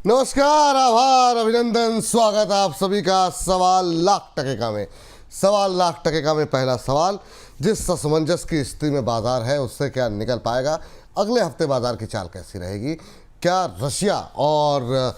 नमस्कार, आभार, अभिनंदन, स्वागत आप सभी का सवाल लाख टके का में। सवाल लाख टके का में पहला सवाल, जिस असमंजस की स्थिति में बाजार है उससे क्या निकल पाएगा? अगले हफ्ते बाजार की चाल कैसी रहेगी? क्या रशिया और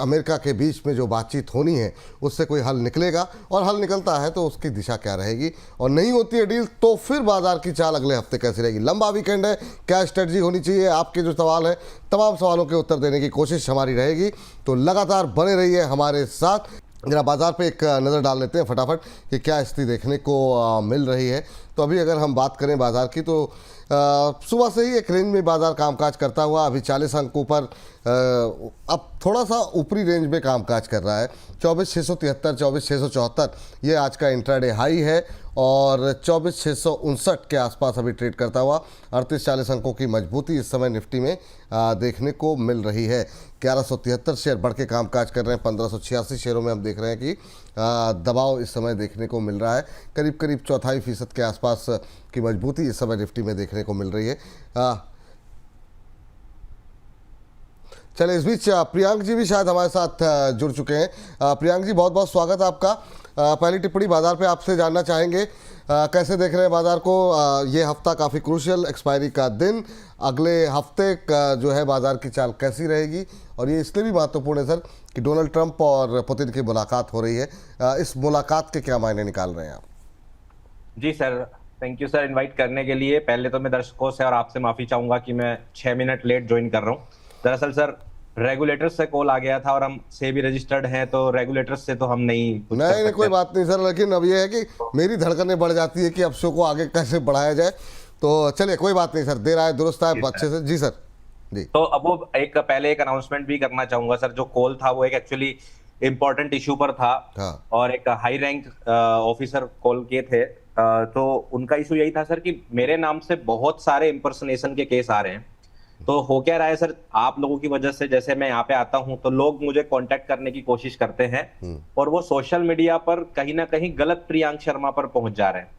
अमेरिका के बीच में जो बातचीत होनी है उससे कोई हल निकलेगा, और हल निकलता है तो उसकी दिशा क्या रहेगी, और नहीं होती है डील तो फिर बाजार की चाल अगले हफ्ते कैसी रहेगी? लंबा वीकेंड है, क्या स्ट्रेटजी होनी चाहिए? आपके जो सवाल है, तमाम सवालों के उत्तर देने की कोशिश हमारी रहेगी, तो लगातार बने रहिए हमारे साथ। जरा बाजार पे एक नज़र डाल लेते हैं फटाफट कि क्या स्थिति देखने को मिल रही है। तो अभी अगर हम बात करें बाजार की, तो सुबह से ही एक रेंज में बाजार कामकाज करता हुआ अभी 40 अंकों पर अब थोड़ा सा ऊपरी रेंज में कामकाज कर रहा है। 24,673, 24,674 ये आज का इंट्राडे हाई है, और 24,659 के आसपास अभी ट्रेड करता हुआ 38-40 अंकों की मजबूती इस समय निफ्टी में देखने को मिल रही है। 1173 शेयर बढ़ के कामकाज कर रहे हैं। 1586 शेयरों में हम देख रहे हैं कि दबाव इस समय देखने को मिल रहा है। करीब करीब 4.25% के आसपास की मजबूती इस समय निफ्टी में देखने को मिल रही है। चलिए, इस बीच प्रियांक जी भी शायद हमारे साथ जुड़ चुके हैं। प्रियांक जी, बहुत बहुत स्वागत है आपका। पहली टिप्पणी बाजार पे आपसे जानना चाहेंगे, कैसे देख रहे हैं बाजार को? ये हफ्ता काफ़ी क्रूशियल, एक्सपायरी का दिन, अगले हफ्ते का जो है बाजार की चाल कैसी रहेगी? और ये इसलिए भी महत्वपूर्ण है सर कि डोनाल्ड ट्रंप और पुतिन की मुलाकात हो रही है। इस मुलाकात के क्या मायने निकाल रहे हैं आप? जी sir, thank you sir invite करने के लिए। पहले तो मैं दर्शकों से और आपसे माफी चाहूंगा कि मैं 6 मिनट लेट ज्वाइन कर रहा हूँ। दरअसल सर, रेगुलेटर से कॉल आ गया था और हम से भी रजिस्टर्ड हैं, तो रेगुलेटर से तो हम नहीं कुछ कर नहीं, सकते। कोई बात नहीं सर, लेकिन अब ये है कि मेरी धड़कनें बढ़ जाती है कि अब शो को आगे कैसे बढ़ाया जाए। तो चलिए, कोई बात नहीं सर, देर आए दुरुस्त आए, अच्छे से। जी सर, जी। तो अब वो पहले एक अनाउंसमेंट भी करना चाहूंगा सर। जो कॉल था वो एक एक्चुअली इम्पोर्टेंट इशू पर था। हाँ। और एक हाई रैंक ऑफिसर कॉल किए थे। तो उनका इशू यही था सर कि मेरे नाम से बहुत सारे इम्पर्सनेशन के केस आ रहे हैं। तो हो क्या रहा है सर, आप लोगों की वजह से, जैसे मैं यहाँ पे आता हूं तो लोग मुझे कांटेक्ट करने की कोशिश करते हैं, और वो सोशल मीडिया पर कहीं ना कहीं गलत प्रियांक शर्मा पर पहुंच जा रहे हैं,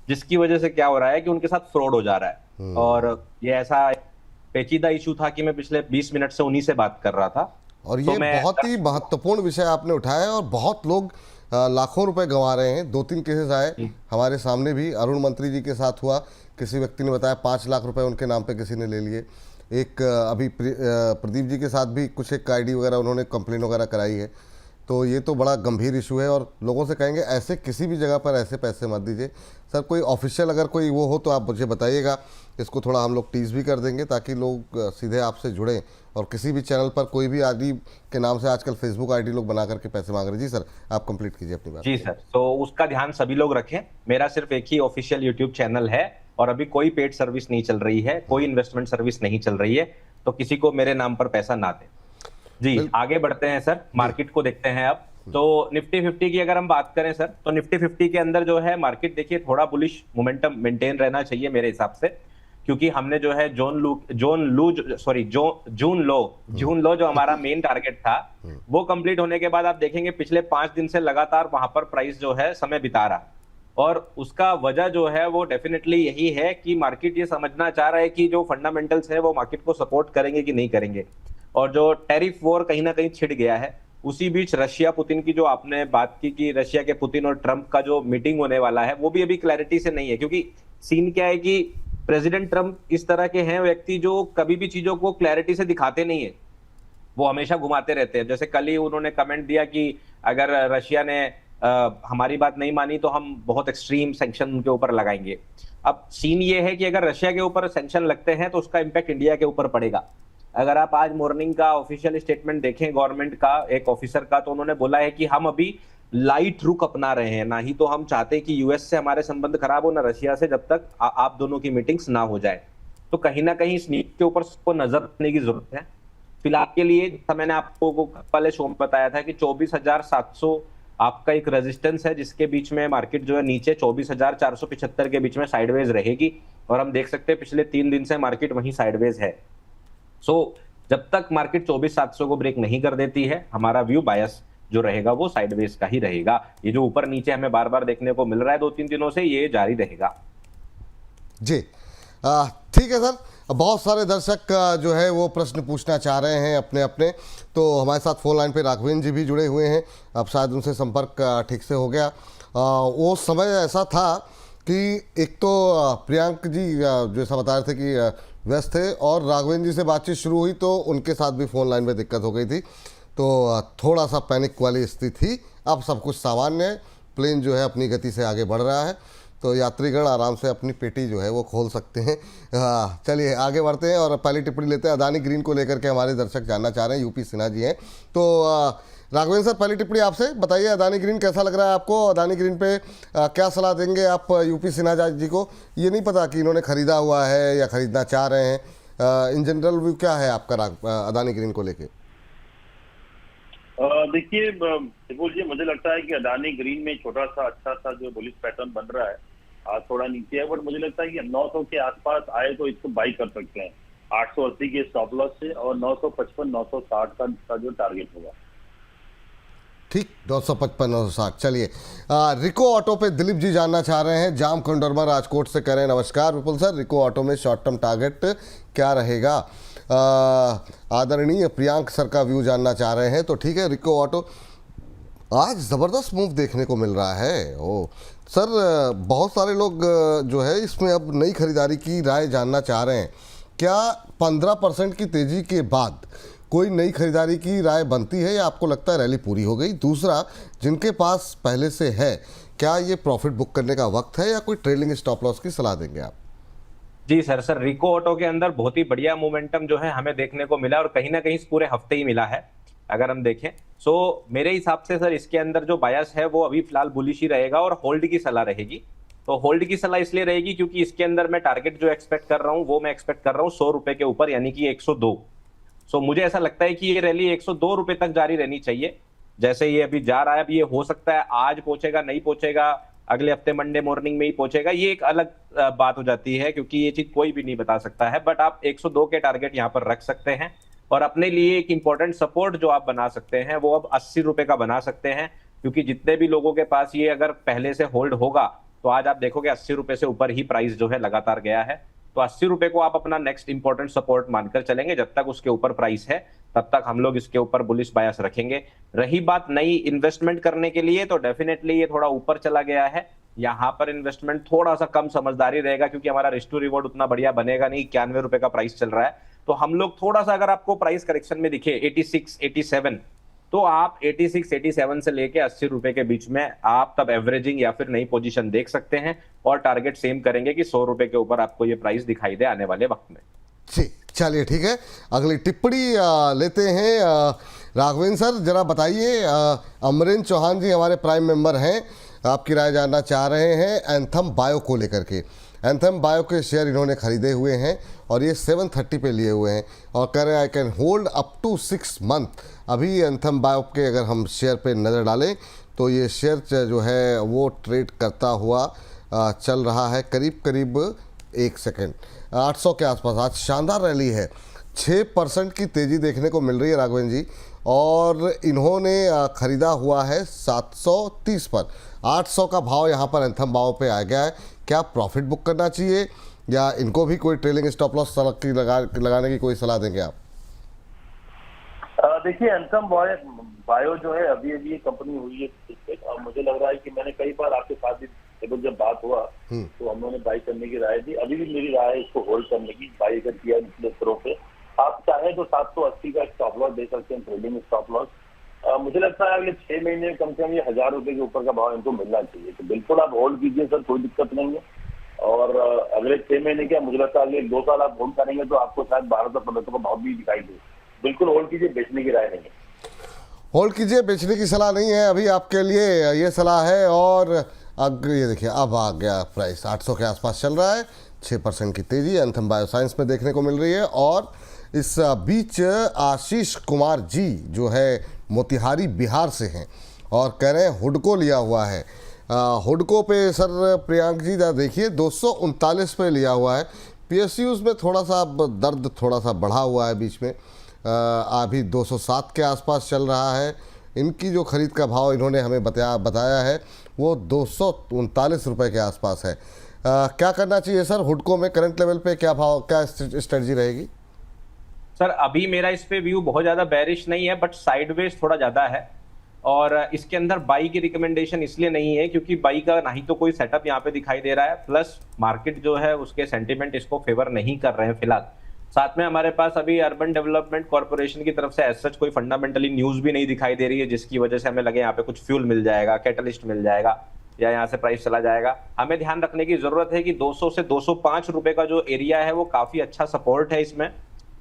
जिसकी वजह से क्या हो रहा है कि उनके साथ फ्रॉड हो जा रहा है। और ये ऐसा पेचीदा इशू था कि मैं पिछले 20 मिनट से उन्हीं से बात कर रहा था। और तो ये मैं बहुत ही महत्वपूर्ण विषय आपने उठाया है, और बहुत लोग लाखों रुपए गंवा रहे हैं। 2-3 केसेस आए हमारे सामने भी। अरुण मंत्री जी के साथ हुआ, किसी व्यक्ति ने बताया 5 लाख रुपए उनके नाम पे किसी ने ले लिए। एक अभी प्रदीप जी के साथ भी कुछ एक आईडी वगैरह उन्होंने कंप्लेन वगैरह कराई है। तो ये तो बड़ा गंभीर इशू है, और लोगों से कहेंगे ऐसे किसी भी जगह पर ऐसे पैसे मत दीजिए। सर, कोई ऑफिशियल अगर कोई वो हो तो आप मुझे बताइएगा, इसको थोड़ा हम लोग टीज भी कर देंगे ताकि लोग सीधे आपसे जुड़ें। और किसी भी चैनल पर कोई भी आईडी के नाम से आजकल फेसबुक आईडी लोग बना करके पैसे मांग रहे हैं। जी सर, आप कंप्लीट कीजिए अपनी बात। जी सर, तो उसका ध्यान सभी लोग रखें। मेरा सिर्फ एक ही ऑफिशियल यूट्यूब चैनल है, और अभी कोई पेड सर्विस नहीं चल रही है, कोई इन्वेस्टमेंट सर्विस नहीं चल रही है, तो किसी को मेरे नाम पर पैसा ना दें। जी, आगे बढ़ते हैं सर, मार्केट को देखते हैं अब। तो निफ्टी 50 की अगर हम बात करें सर, तो निफ्टी 50 के अंदर जो है मार्केट देखिए थोड़ा बुलिश मोमेंटम मेंटेन रहना चाहिए मेरे हिसाब से, क्योंकि हमने जो है जून लो जो हमारा मेन टारगेट था, वो कंप्लीट होने के बाद आप देखेंगे पिछले 5 दिन से लगातार वहां पर प्राइस जो है समय बिता रहा। और उसका वजह जो है वो डेफिनेटली यही है कि मार्केट ये समझना चाह रहा है कि जो फंडामेंटल्स है वो मार्केट को सपोर्ट करेंगे कि नहीं करेंगे। और जो टैरिफ वॉर कहीं ना कहीं छिड़ गया है, उसी बीच रशिया पुतिन की जो आपने बात की कि रशिया के पुतिन और ट्रंप का जो मीटिंग होने वाला है वो भी अभी क्लैरिटी से नहीं है। क्योंकि सीन क्या है कि प्रेसिडेंट ट्रंप इस तरह के हैं व्यक्ति जो कभी भी चीजों को क्लैरिटी से दिखाते नहीं है, वो हमेशा घुमाते रहते हैं। जैसे कल ही उन्होंने कमेंट दिया कि अगर रशिया ने हमारी बात नहीं मानी तो हम बहुत एक्सट्रीम सैंक्शन उनके ऊपर लगाएंगे। अब सीन ये है कि अगर रशिया के ऊपर सैंक्शन लगते हैं तो उसका इंपैक्ट इंडिया के ऊपर पड़ेगा। अगर आप आज मॉर्निंग का ऑफिशियल स्टेटमेंट देखें गवर्नमेंट का एक ऑफिसर का, तो उन्होंने बोला है कि हम अभी लाइट रुख अपना रहे हैं, ना ही तो हम चाहते कि यूएस से हमारे संबंध खराब हो, ना रशिया से, जब तक आप दोनों की मीटिंग्स ना हो जाए। तो कहीं ना कहीं इस नीति के ऊपर सबको नजर रखने की जरूरत है। फिलहाल के लिए मैंने आपको पहले शो में बताया था कि 24,700 आपका एक रेजिस्टेंस है, जिसके बीच में मार्केट जो है नीचे 24,475 के बीच में साइडवेज रहेगी। और हम देख सकते हैं पिछले 3 दिन से मार्केट वहीं साइडवेज है। जब तक मार्केट 24,700 को ब्रेक नहीं कर देती है, हमारा व्यू बायस जो रहेगा वो साइडवेज का ही रहेगा। ये जो ऊपर नीचे हमें बार बार देखने को मिल रहा है 2-3 दिनों से, ये जारी रहेगा। जी, ठीक है सर, बहुत सारे दर्शक जो है वो प्रश्न पूछना चाह रहे हैं अपने अपने, तो हमारे साथ फोन लाइन पे राघवेंद्र जी भी जुड़े हुए हैं। अब शायद उनसे संपर्क ठीक से हो गया। वो समय ऐसा था कि एक तो प्रियांक जी जैसा बता रहे थे कि व्यस्त थे, और राघवेंद्र जी से बातचीत शुरू हुई तो उनके साथ भी फ़ोन लाइन में दिक्कत हो गई थी, तो थोड़ा सा पैनिक वाली स्थिति थी। अब सब कुछ सामान्य है, प्लेन जो है अपनी गति से आगे बढ़ रहा है, तो यात्रीगण आराम से अपनी पेटी जो है वो खोल सकते हैं। चलिए आगे बढ़ते हैं और पहली टिप्पणी लेते हैं। अदानी ग्रीन को लेकर के हमारे दर्शक जानना चाह रहे हैं, यूपी सिन्हा जी हैं। तो राघवेंद्र सर, पहली टिप्पणी आपसे बताइए, अदानी ग्रीन कैसा लग रहा है आपको? अदानी ग्रीन पे क्या सलाह देंगे आप यूपी सिन्हा जी को? ये नहीं पता कि इन्होंने ख़रीदा हुआ है या ख़रीदना चाह रहे हैं, इन जनरल व्यू क्या है आपका अदानी ग्रीन को लेके? देखिए त्रिपुल जी, मुझे लगता है कि अदानी ग्रीन में छोटा सा अच्छा सा जो बुलिश पैटर्न बन रहा है, आज थोड़ा नीचे है, बट मुझे लगता है कि 900 के आसपास आए तो इसको बाई कर सकते हैं 880 के स्टॉप लॉस से, और 955 960 का जो टारगेट होगा। ठीक, 955 960। चलिए रिको ऑटो पे दिलीप जी जानना चाह रहे हैं, जाम कोंडरमा राजकोट से कह रहे हैं, नमस्कार विपुल सर, रिको ऑटो में शॉर्ट टर्म टारगेट क्या रहेगा? आदरणीय प्रियांक सर का व्यू जानना चाह रहे हैं। तो ठीक है, रिको ऑटो आज ज़बरदस्त मूव देखने को मिल रहा है। ओ सर, बहुत सारे लोग जो है इसमें अब नई खरीदारी की राय जानना चाह रहे हैं। क्या 15% की तेज़ी के बाद कोई नई खरीदारी की राय बनती है, या आपको लगता है रैली पूरी हो गई? दूसरा, जिनके पास पहले से है, क्या ये प्रॉफिट बुक करने का वक्त है, या कोई ट्रेलिंग स्टॉप लॉस की सलाह देंगे आप? जी सर, रिको ऑटो के अंदर बहुत ही बढ़िया मोमेंटम जो है हमें देखने को मिला, और कहीं ना कहीं इस पूरे हफ्ते ही मिला है अगर हम देखें। सो मेरे हिसाब से सर इसके अंदर जो बायस है वो अभी फिलहाल बुलिश ही रहेगा, और होल्ड की सलाह रहेगी। तो होल्ड की सलाह इसलिए रहेगी क्योंकि इसके अंदर मैं टारगेट जो एक्सपेक्ट कर रहा हूँ वो मैं एक्सपेक्ट कर रहा हूँ 100 रुपए के ऊपर, यानी कि 102। सो मुझे ऐसा लगता है कि ये रैली 102 रुपए तक जारी रहनी चाहिए। जैसे ये अभी जा रहा है, अब ये हो सकता है आज पहुंचेगा, नहीं पहुंचेगा, अगले हफ्ते मंडे मॉर्निंग में ही पहुंचेगा, ये एक अलग बात हो जाती है, क्योंकि ये चीज कोई भी नहीं बता सकता है। बट आप 102 के टारगेट यहाँ पर रख सकते हैं, और अपने लिए एक इंपॉर्टेंट सपोर्ट जो आप बना सकते हैं वो अब 80 रुपए का बना सकते हैं, क्योंकि जितने भी लोगों के पास ये अगर पहले से होल्ड होगा तो आज आप देखोगे 80 रुपए से ऊपर ही प्राइस जो है लगातार गया है। तो 80 रुपए को आप अपना नेक्स्ट इंपॉर्टेंट सपोर्ट मानकर चलेंगे। जब तक उसके ऊपर प्राइस है तब तक हम लोग इसके ऊपर बुलिश बायस रखेंगे। रही बात नई इन्वेस्टमेंट करने के लिए, तो डेफिनेटली ये थोड़ा ऊपर चला गया है, यहाँ पर इन्वेस्टमेंट थोड़ा सा कम समझदारी रहेगा, क्योंकि हमारा रिस्क टू रिवॉर्ड उतना बढ़िया बनेगा नहीं। 91 रुपए का प्राइस चल रहा है, तो हम लोग थोड़ा सा, अगर आपको प्राइस करेक्शन में दिखे 86 87, तो आप 86 87 से लेके 80 रुपए के बीच में आप तब एवरेजिंग या फिर नई पोजीशन देख सकते हैं, और टारगेट सेम करेंगे कि 100 रुपए के ऊपर आपको ये प्राइस दिखाई दे आने वाले वक्त में। जी चलिए ठीक है, अगली टिप्पणी लेते हैं। राघवेंद्र सर, जरा बताइए, अमरेंद्र चौहान जी हमारे प्राइम मेंबर हैं, आपकी राय जानना चाह रहे हैं एंथम बायो को लेकर के। एंथम बायो के शेयर इन्होंने खरीदे हुए हैं, और ये 730 पे लिए हुए हैं, और कह रहे हैं I can hold up to 6 month. अभी एंथम बायो के अगर हम शेयर पे नज़र डालें तो ये शेयर जो है वो ट्रेड करता हुआ चल रहा है करीब करीब 1 सेकेंड 800 के आसपास। आज शानदार रैली है, 6% की तेज़ी देखने को मिल रही है राघवेंद्र जी, और इन्होंने ख़रीदा हुआ है 730 पर। 800 का भाव यहाँ पर एंथम बायो पे आ गया है। क्या प्रॉफिट बुक करना चाहिए, या इनको भी कोई ट्रेलिंग स्टॉप लॉस लगाने की कोई सलाह देंगे आप? देखिए, एंथम बायो जो है अभी अभी ये कंपनी हुई है, और मुझे लग रहा है कि मैंने कई बार आपके साथ भी जब बात हुआ तो हम लोगों ने बाई करने की राय दी। अभी भी मेरी राय है इसको होल्ड करने की, बाई अगर किया निचले स्तरों पे आप चाहे तो 780 का स्टॉप लॉस दे सकते हैं, ट्रेडिंग स्टॉप लॉस। मुझे लगता है अगले 6 महीने कम से कम ये 1000 रुपए के ऊपर का भाव इनको मिलना चाहिए, तो बिल्कुल आप होल्ड कीजिए सर, कोई दिक्कत नहीं है। और अगले 6 महीने क्या, मुझे लगता है अगले 2 साल आप होल्ड करेंगे तो आपको शायद 1200-1500 का भाव भी दिखाई दे। बिल्कुल होल्ड कीजिए, बेचने की राय नहीं है। होल्ड कीजिए, बेचने की सलाह नहीं है अभी आपके लिए, ये सलाह है। और ये देखिए, अब आ गया प्राइस 800 के आसपास चल रहा है, 6% की तेज़ी एंथम बायोसाइंस में देखने को मिल रही है। और इस बीच आशीष कुमार जी जो है मोतिहारी बिहार से हैं, और कह रहे हैं हुडको लिया हुआ है। हुडको पे सर प्रियांक जी देखिए 239 पे लिया हुआ है। पीएसयूज़ में थोड़ा सा दर्द थोड़ा सा बढ़ा हुआ है बीच में, अभी 207 के आसपास चल रहा है। इनकी जो ख़रीद का भाव इन्होंने हमें बताया है वो 239 रुपये के आसपास है। क्या करना चाहिए सर? हुडको में करंट लेवल पे क्या भाव, क्या स्ट्रेटजी रहेगी? सर अभी मेरा इस पे व्यू बहुत ज्यादा बेरिश नहीं है, बट साइडवेज थोड़ा ज्यादा है। और इसके अंदर बाई की रिकमेंडेशन इसलिए नहीं है क्योंकि बाई का ना ही तो कोई सेटअप यहाँ पे दिखाई दे रहा है, प्लस मार्केट जो है उसके सेंटीमेंट इसको फेवर नहीं कर रहे हैं फिलहाल। साथ में हमारे पास अभी अर्बन डेवलपमेंट कॉर्पोरेशन की तरफ से एज सच कोई फंडामेंटली न्यूज भी नहीं दिखाई दे रही है जिसकी वजह से हमें लगे यहाँ पे कुछ फ्यूल मिल जाएगा, कैटलिस्ट मिल जाएगा या यहाँ से प्राइस चला जाएगा। हमें ध्यान रखने की जरूरत है कि 200 से 205 रुपए का जो एरिया है वो काफी अच्छा सपोर्ट है इसमें,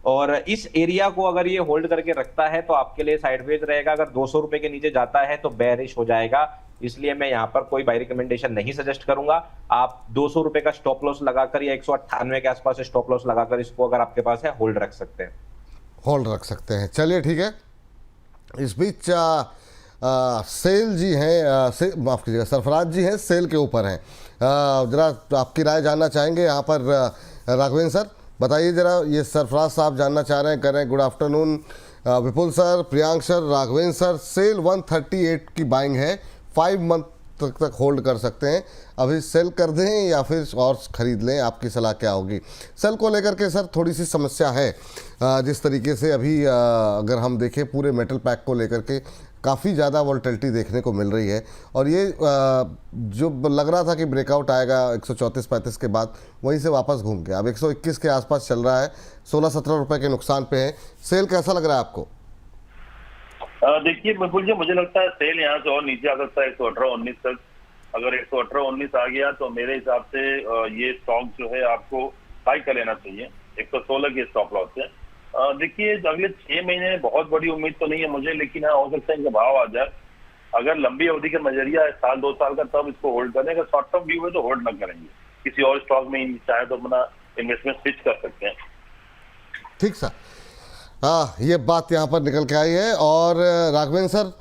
और इस एरिया को अगर ये होल्ड करके रखता है तो आपके लिए साइडवेज रहेगा। अगर 200 रुपए के नीचे जाता है तो बेयरिश हो जाएगा, इसलिए मैं यहाँ पर कोई बाई रिकमेंडेशन नहीं सजेस्ट करूंगा। आप 200 रुपए का स्टॉप लॉस लगाकर या 198 के आसपास स्टॉप लॉस लगाकर इसको अगर आपके पास है होल्ड रख सकते हैं। होल्ड रख सकते हैं, चलिए ठीक है। इस बीच सेल जी हैं, माफ़ कीजिएगा, सरफराज जी हैं, सेल के ऊपर हैं। ज़रा आपकी राय जानना चाहेंगे यहाँ पर। राघवेंद्र सर बताइए ज़रा, ये सरफराज साहब जानना चाह रहे हैं, कर रहे हैं। Good afternoon Vipul sir, Priyank sir, Raghavendra sir. Sell 138 की बाइंग है, 5 मंथ तक होल्ड कर सकते हैं। अभी सेल कर दें या फिर और ख़रीद लें, आपकी सलाह क्या होगी? सेल को लेकर के सर थोड़ी सी समस्या है। जिस तरीके से अभी अगर हम देखें पूरे मेटल पैक को लेकर के काफ़ी ज़्यादा वोलेटिलिटी देखने को मिल रही है, और ये जो लग रहा था कि ब्रेकआउट आएगा 134-35 के बाद, वहीं से वापस घूम गया। अब 121 के आसपास चल रहा है, 16-17 रुपये के नुकसान पे है। सेल कैसा लग रहा है आपको? देखिए विपुल जी, मुझे लगता है सेल यहाँ से और नीचे आ सकता है 118-19 तक। अगर 118-19 आ गया तो मेरे हिसाब से ये स्टॉक जो है आपको बाई कर लेना चाहिए 116 के स्टॉप लॉस से। देखिए अगले 6 महीने में बहुत बड़ी उम्मीद तो नहीं है मुझे, लेकिन हाँ हो सकता है इनका भाव आ जाए। अगर लंबी अवधि का नजरिया है 1-2 साल का, तब इसको होल्ड करने का। शॉर्ट टर्म व्यू है तो होल्ड न करेंगे, किसी और स्टॉक में चाहे तो अपना इन्वेस्टमेंट स्विच कर सकते हैं। ठीक सर, हाँ ये बात यहाँ पर निकल के आई है। और राघवेंद्र सर,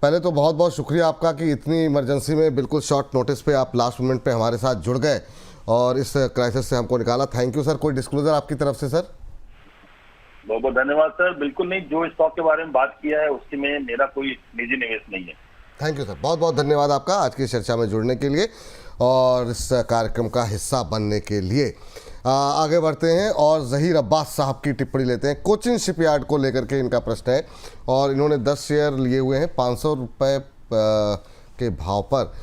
पहले तो बहुत बहुत शुक्रिया आपका कि इतनी इमरजेंसी में बिल्कुल शॉर्ट नोटिस पे आप लास्ट मोमेंट पे हमारे साथ जुड़ गए और इस क्राइसिस से हमको निकाला। Thank you sir. कोई डिस्क्लोजर आपकी तरफ से सर? बहुत बहुत धन्यवाद सर। बिल्कुल नहीं, जो स्टॉक के बारे में बात किया है उसके में मेरा कोई निजी निवेश नहीं है। थैंक यू सर, बहुत बहुत धन्यवाद आपका आज की चर्चा में जुड़ने के लिए और इस कार्यक्रम का हिस्सा बनने के लिए। आगे बढ़ते हैं और ज़हीर अब्बास साहब की टिप्पणी लेते हैं। कोचिन शिपयार्ड को लेकर के इनका प्रश्न है और इन्होंने 10 शेयर लिए हुए हैं 500 रुपये के भाव पर।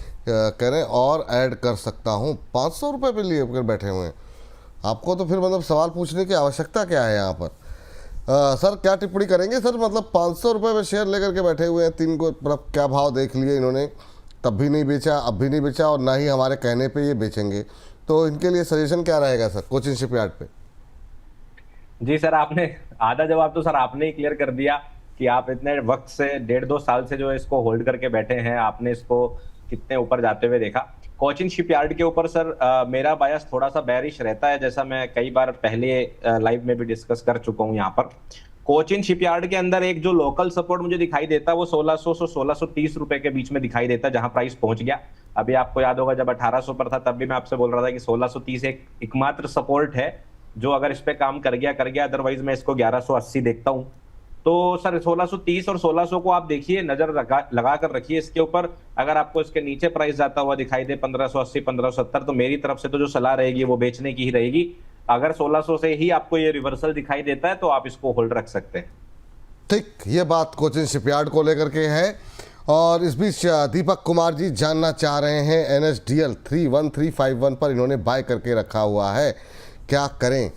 करें और ऐड कर सकता हूं, 500 रुपये पे लिए कर बैठे हुए हैं। आपको तो फिर मतलब सवाल पूछने की आवश्यकता क्या है यहाँ पर? सर क्या टिप्पणी करेंगे सर? मतलब 500 रुपये में शेयर लेकर के बैठे हुए हैं, 3 को मतलब क्या भाव देख लिए इन्होंने, तब भी नहीं बेचा, अब भी नहीं बेचा और ना ही हमारे कहने पे ये बेचेंगे। तो इनके लिए सजेशन क्या रहेगा सर कोचिन शिपयार्ड पे? जी सर, आपने आधा जवाब तो सर आपने ही क्लियर कर दिया कि आप इतने वक्त से 1.5-2 साल से जो इसको होल्ड करके बैठे हैं, आपने इसको कितने ऊपर जाते हुए देखा। कोचिन शिपयार्ड के ऊपर सर मेरा बायस थोड़ा सा बेरिश रहता है, जैसा मैं कई बार पहले लाइव में भी डिस्कस कर चुका हूं। यहाँ पर कोचिन शिपयार्ड के अंदर एक जो लोकल सपोर्ट मुझे दिखाई देता है वो 1600 से 1630 रुपए के बीच में दिखाई देता है, जहां प्राइस पहुंच गया। अभी आपको याद होगा जब 1800 पर था तब भी मैं आपसे बोल रहा था कि 1630 एकमात्र सपोर्ट है जो अगर इस पे काम कर गया, अदरवाइज मैं इसको 1180 देखता हूं। तो सर 1630 और 1600 को आप देखिए, नजर लगा कर रखिए इसके ऊपर। अगर आपको इसके नीचे प्राइस जाता हुआ दिखाई दे 1580 1570, तो मेरी तरफ से तो जो सलाह रहेगी वो बेचने की ही रहेगी। अगर 1600 से ही आपको ये रिवर्सल दिखाई देता है तो आप इसको होल्ड रख सकते हैं। ठीक, ये बात कोचिन शिपयार्ड को लेकर के है। और इस बीच दीपक कुमार जी जानना चाह रहे हैं NSDL 31351 पर इन्होंने बाय करके रखा हुआ है, क्या करें?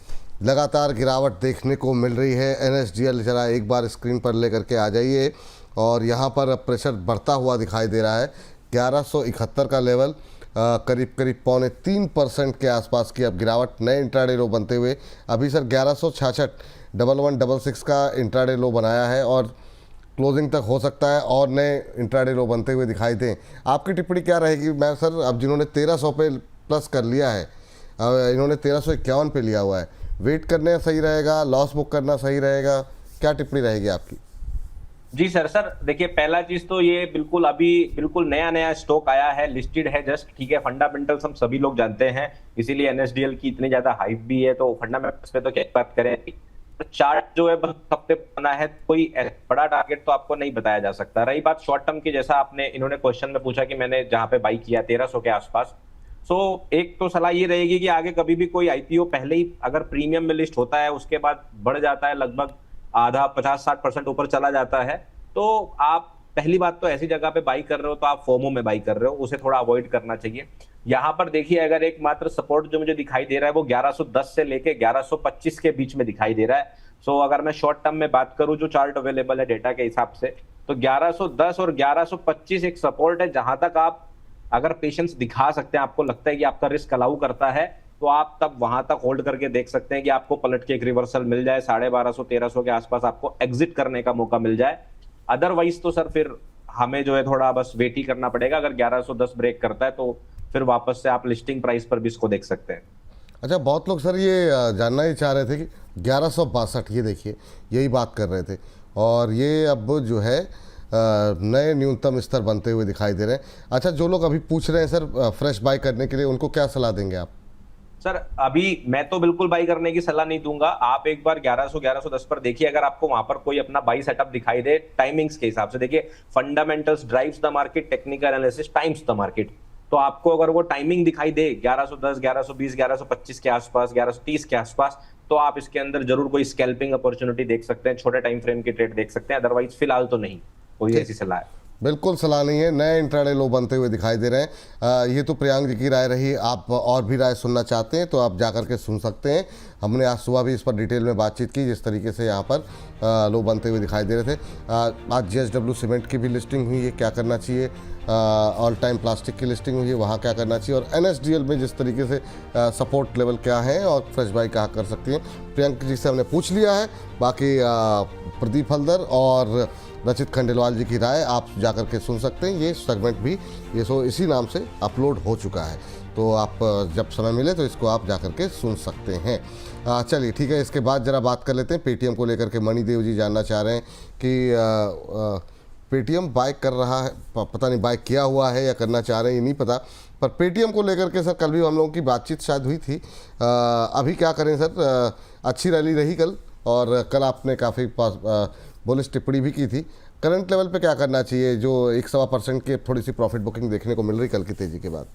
लगातार गिरावट देखने को मिल रही है। NSDL जरा एक बार स्क्रीन पर लेकर के आ जाइए और यहाँ पर प्रेशर बढ़ता हुआ दिखाई दे रहा है। 1171 का लेवल, करीब 3.25% के आसपास की अब गिरावट, नए इंट्राडे लो बनते हुए। अभी सर 1166 1166 का इंट्राडे लो बनाया है और क्लोजिंग तक हो सकता है और नए इंट्राडे लो बनते हुए दिखाई दें। आपकी टिप्पणी क्या रहेगी? मैं सर अब जिन्होंने 1300 पे प्लस कर लिया है, इन्होंने 1351 पे लिया हुआ है, वेट करने सही रहेगा, लॉस बुक करना सही रहेगा, क्या टिप्पणी रहेगी आपकी? जी सर देखिए, पहला चीज तो ये बिल्कुल नया स्टॉक आया है, लिस्टेड है जस्ट, ठीक है। फंडामेंटल्स हम सभी लोग जानते हैं, इसीलिए NSDL की इतनी ज्यादा हाइप भी है, तो फंडामेंटल्स पे तो क्या बात करें। चार्ट जो है बस हफ्ते बना है, कोई बड़ा टारगेट तो आपको नहीं बताया जा सकता। रही बात शॉर्ट टर्म की, जैसा आपने इन्होंने क्वेश्चन में पूछा कि मैंने जहां पे बाई किया 1300 के आसपास, सो एक तो सलाह ये रहेगी कि आगे कभी भी कोई आईपीओ पहले ही अगर प्रीमियम में लिस्ट होता है, उसके बाद बढ़ जाता है लगभग आधा 50-60% ऊपर चला जाता है, तो आप पहली बात तो ऐसी जगह पे बाई कर रहे हो तो आप फोमो में बाई कर रहे हो, उसे थोड़ा अवॉइड करना चाहिए। यहाँ पर देखिए अगर एकमात्र सपोर्ट जो मुझे दिखाई दे रहा है वो 1110 से लेके 1125 के बीच में दिखाई दे रहा है। सो अगर मैं शॉर्ट टर्म में बात करूं जो चार्ट अवेलेबल है डेटा के हिसाब से, तो 1110 और 1125 एक सपोर्ट है, जहां तक आप अगर पेशेंस दिखा सकते हैं, आपको लगता है कि आपका रिस्क अलाउ करता है, तो आप तब वहां तक होल्ड करके देख सकते हैं कि आपको पलट के एक रिवर्सल मिल जाए, 1250-1300 के आसपास आपको एग्जिट करने का मौका मिल जाए। अदरवाइज तो सर फिर हमें जो है थोड़ा बस वेट ही करना पड़ेगा। अगर 1110 ब्रेक करता है तो फिर वापस से आप लिस्टिंग प्राइस पर भी इसको देख सकते हैं। अच्छा, बहुत लोग सर ये जानना ही चाह रहे थे कि 1162, ये देखिए यही बात कर रहे थे, और ये अब जो है नए न्यूनतम स्तर बनते हुए दिखाई दे रहे हैं। अच्छा, जो लोग अभी पूछ रहे हैं सर फ्रेश बाय करने के लिए, उनको क्या सलाह देंगे आप? सर अभी मैं तो बिल्कुल बाई करने की सलाह नहीं दूंगा। आप एक बार 1100-1110 पर देखिए, अगर आपको वहां पर कोई अपना बाई सेटअप दिखाई दे टाइमिंग्स के हिसाब से, देखिए fundamentals drives the market, technical analysis times the market. तो आपको अगर वो टाइमिंग दिखाई दे 1110, 1120, 1125 के आसपास, 1130 के आसपास, तो आप इसके अंदर जरूर कोई स्कैल्पिंग अपॉर्चुनिटी देख सकते हैं, छोटे टाइम फ्रेम की ट्रेड देख सकते हैं। अदरवाइज फिलहाल तो नहीं कोई ऐसी सलाह है। बिल्कुल सलाह नहीं है, नए इंट्राडे लो बनते हुए दिखाई दे रहे हैं। ये तो प्रियांक जी की राय रही, आप और भी राय सुनना चाहते हैं तो आप जाकर के सुन सकते हैं। हमने आज सुबह भी इस पर डिटेल में बातचीत की, जिस तरीके से यहाँ पर लो बनते हुए दिखाई दे रहे थे। आज JSW सीमेंट की भी लिस्टिंग हुई है, क्या करना चाहिए, ऑल टाइम प्लास्टिक की लिस्टिंग हुई है, वहाँ क्या करना चाहिए, और NSDL में जिस तरीके से सपोर्ट लेवल क्या है और फ्रेश बाई कहाँ कर सकती हैं, प्रियांक जी से हमने पूछ लिया है। बाकी प्रदीप हल्दर और रचित खंडेलवाल जी की राय आप जाकर के सुन सकते हैं। ये सेगमेंट भी ये इसी नाम से अपलोड हो चुका है, तो आप जब समय मिले तो इसको आप जाकर के सुन सकते हैं। चलिए ठीक है, इसके बाद ज़रा बात कर लेते हैं पेटीएम को लेकर के। मणिदेव जी जानना चाह रहे हैं कि पेटीएम बाय कर रहा है, पता नहीं बाय किया हुआ है या करना चाह रहे हैं, ये नहीं पता, पर पेटीएम को लेकर के सर कल भी हम लोगों की बातचीत शायद हुई थी। अभी क्या करें सर? अच्छी रैली रही कल, और कल आपने काफ़ी बुलिश टिप्पणी भी की थी। करंट लेवल पे क्या करना चाहिए, जो 1.25% की थोड़ी सी प्रॉफिट बुकिंग देखने को मिल रही कल की तेजी के बाद?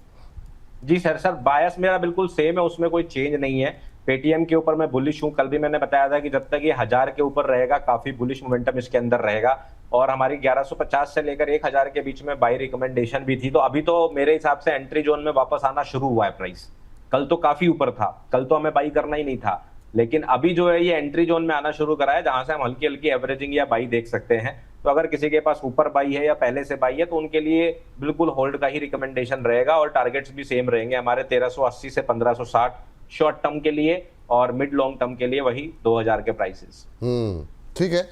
जी सर बायस मेरा बिल्कुल सेम है, उसमें कोई चेंज नहीं है। पेटीएम के ऊपर मैं बुलिश हूं। कल भी मैंने बताया था कि जब तक ये 1000 के ऊपर रहेगा काफी बुलिश मोमेंटम इसके अंदर रहेगा, और हमारी 1150 से लेकर 1000 के बीच में बाई रिकमेंडेशन भी थी। तो अभी तो मेरे हिसाब से एंट्री जोन में वापस आना शुरू हुआ है प्राइस। कल तो काफी ऊपर था, कल तो हमें बाई करना ही नहीं था, लेकिन अभी जो है ये एंट्री जोन में आना शुरू करा है, जहां से हम हल्की हल्की एवरेजिंग या बाई देख सकते हैं। तो अगर किसी के पास ऊपर बाई है या पहले से बाई है तो उनके लिए बिल्कुल होल्ड का ही रिकमेंडेशन रहेगा, और टारगेट्स भी सेम रहेंगे हमारे 1380 से 1560 शॉर्ट टर्म के लिए, और मिड लॉन्ग टर्म के लिए वही 2000 के प्राइसेस। ठीक है।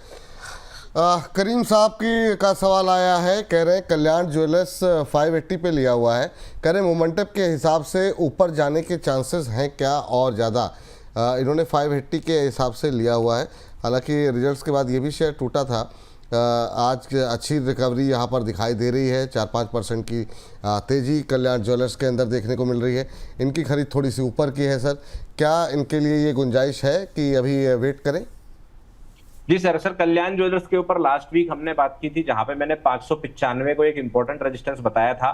करीम साहब की का सवाल आया है, कह रहे हैं कल्याण ज्वेलर्स 580 पे लिया हुआ है, कह रहे हैं मोमेंटम के हिसाब से ऊपर जाने के चांसेस हैं क्या और ज़्यादा? इन्होंने 580 के हिसाब से लिया हुआ है, हालांकि रिजल्ट्स के बाद ये भी शेयर टूटा था। आज अच्छी रिकवरी यहाँ पर दिखाई दे रही है, 4-5% की तेज़ी कल्याण ज्वेलर्स के अंदर देखने को मिल रही है। इनकी खरीद थोड़ी सी ऊपर की है सर, क्या इनके लिए ये गुंजाइश है कि अभी वेट करें? जी सर कल्याण ज्वेलर्स के ऊपर लास्ट वीक हमने बात की थी, जहां पे मैंने 595 को एक इंपॉर्टेंट रेजिस्टेंस बताया था,